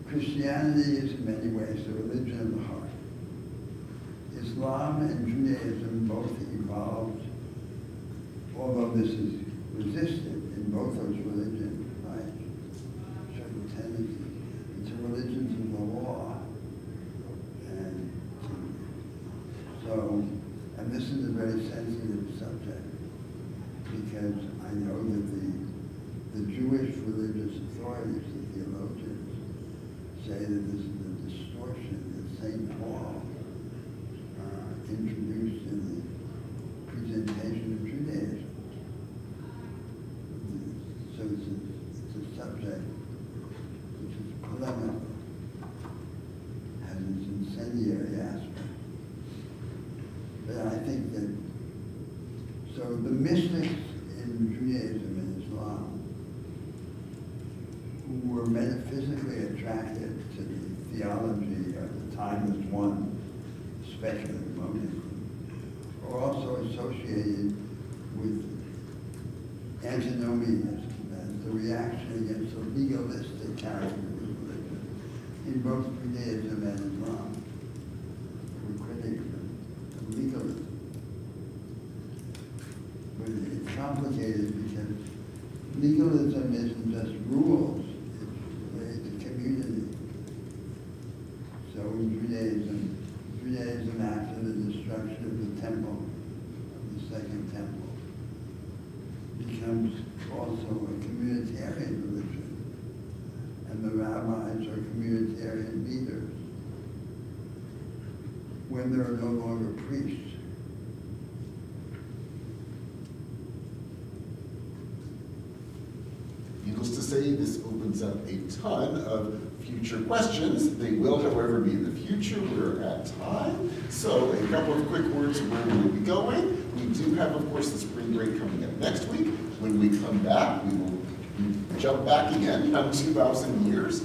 Christianity is in many ways the religion of the heart. Islam and Judaism both evolved, although this is resisted in both those religions, right? Certain tendencies. It's a religion of the law. And so, and this is a very sensitive subject because I know that the Jewish religious authorities, the theologians, say that this is a distortion, that St. attracted to the theology of the timeless one, especially monism, are also associated with antinomianism, as the reaction against the legalistic character of religion in both Judaism and Islam. We're critics of legalism. But it's complicated because legalism isn't just rules, it's related to community. So in Judaism after the destruction of the temple, of the second temple, becomes also a communitarian religion. And the rabbis are communitarian leaders. When there are no longer priests, Needless to say, this opens up a ton of future questions. They will, however, be in the future. We're at time. So a couple of quick words of where we will be going. We do have, of course, the spring break coming up next week. When we come back, we will jump back again 2,000 years.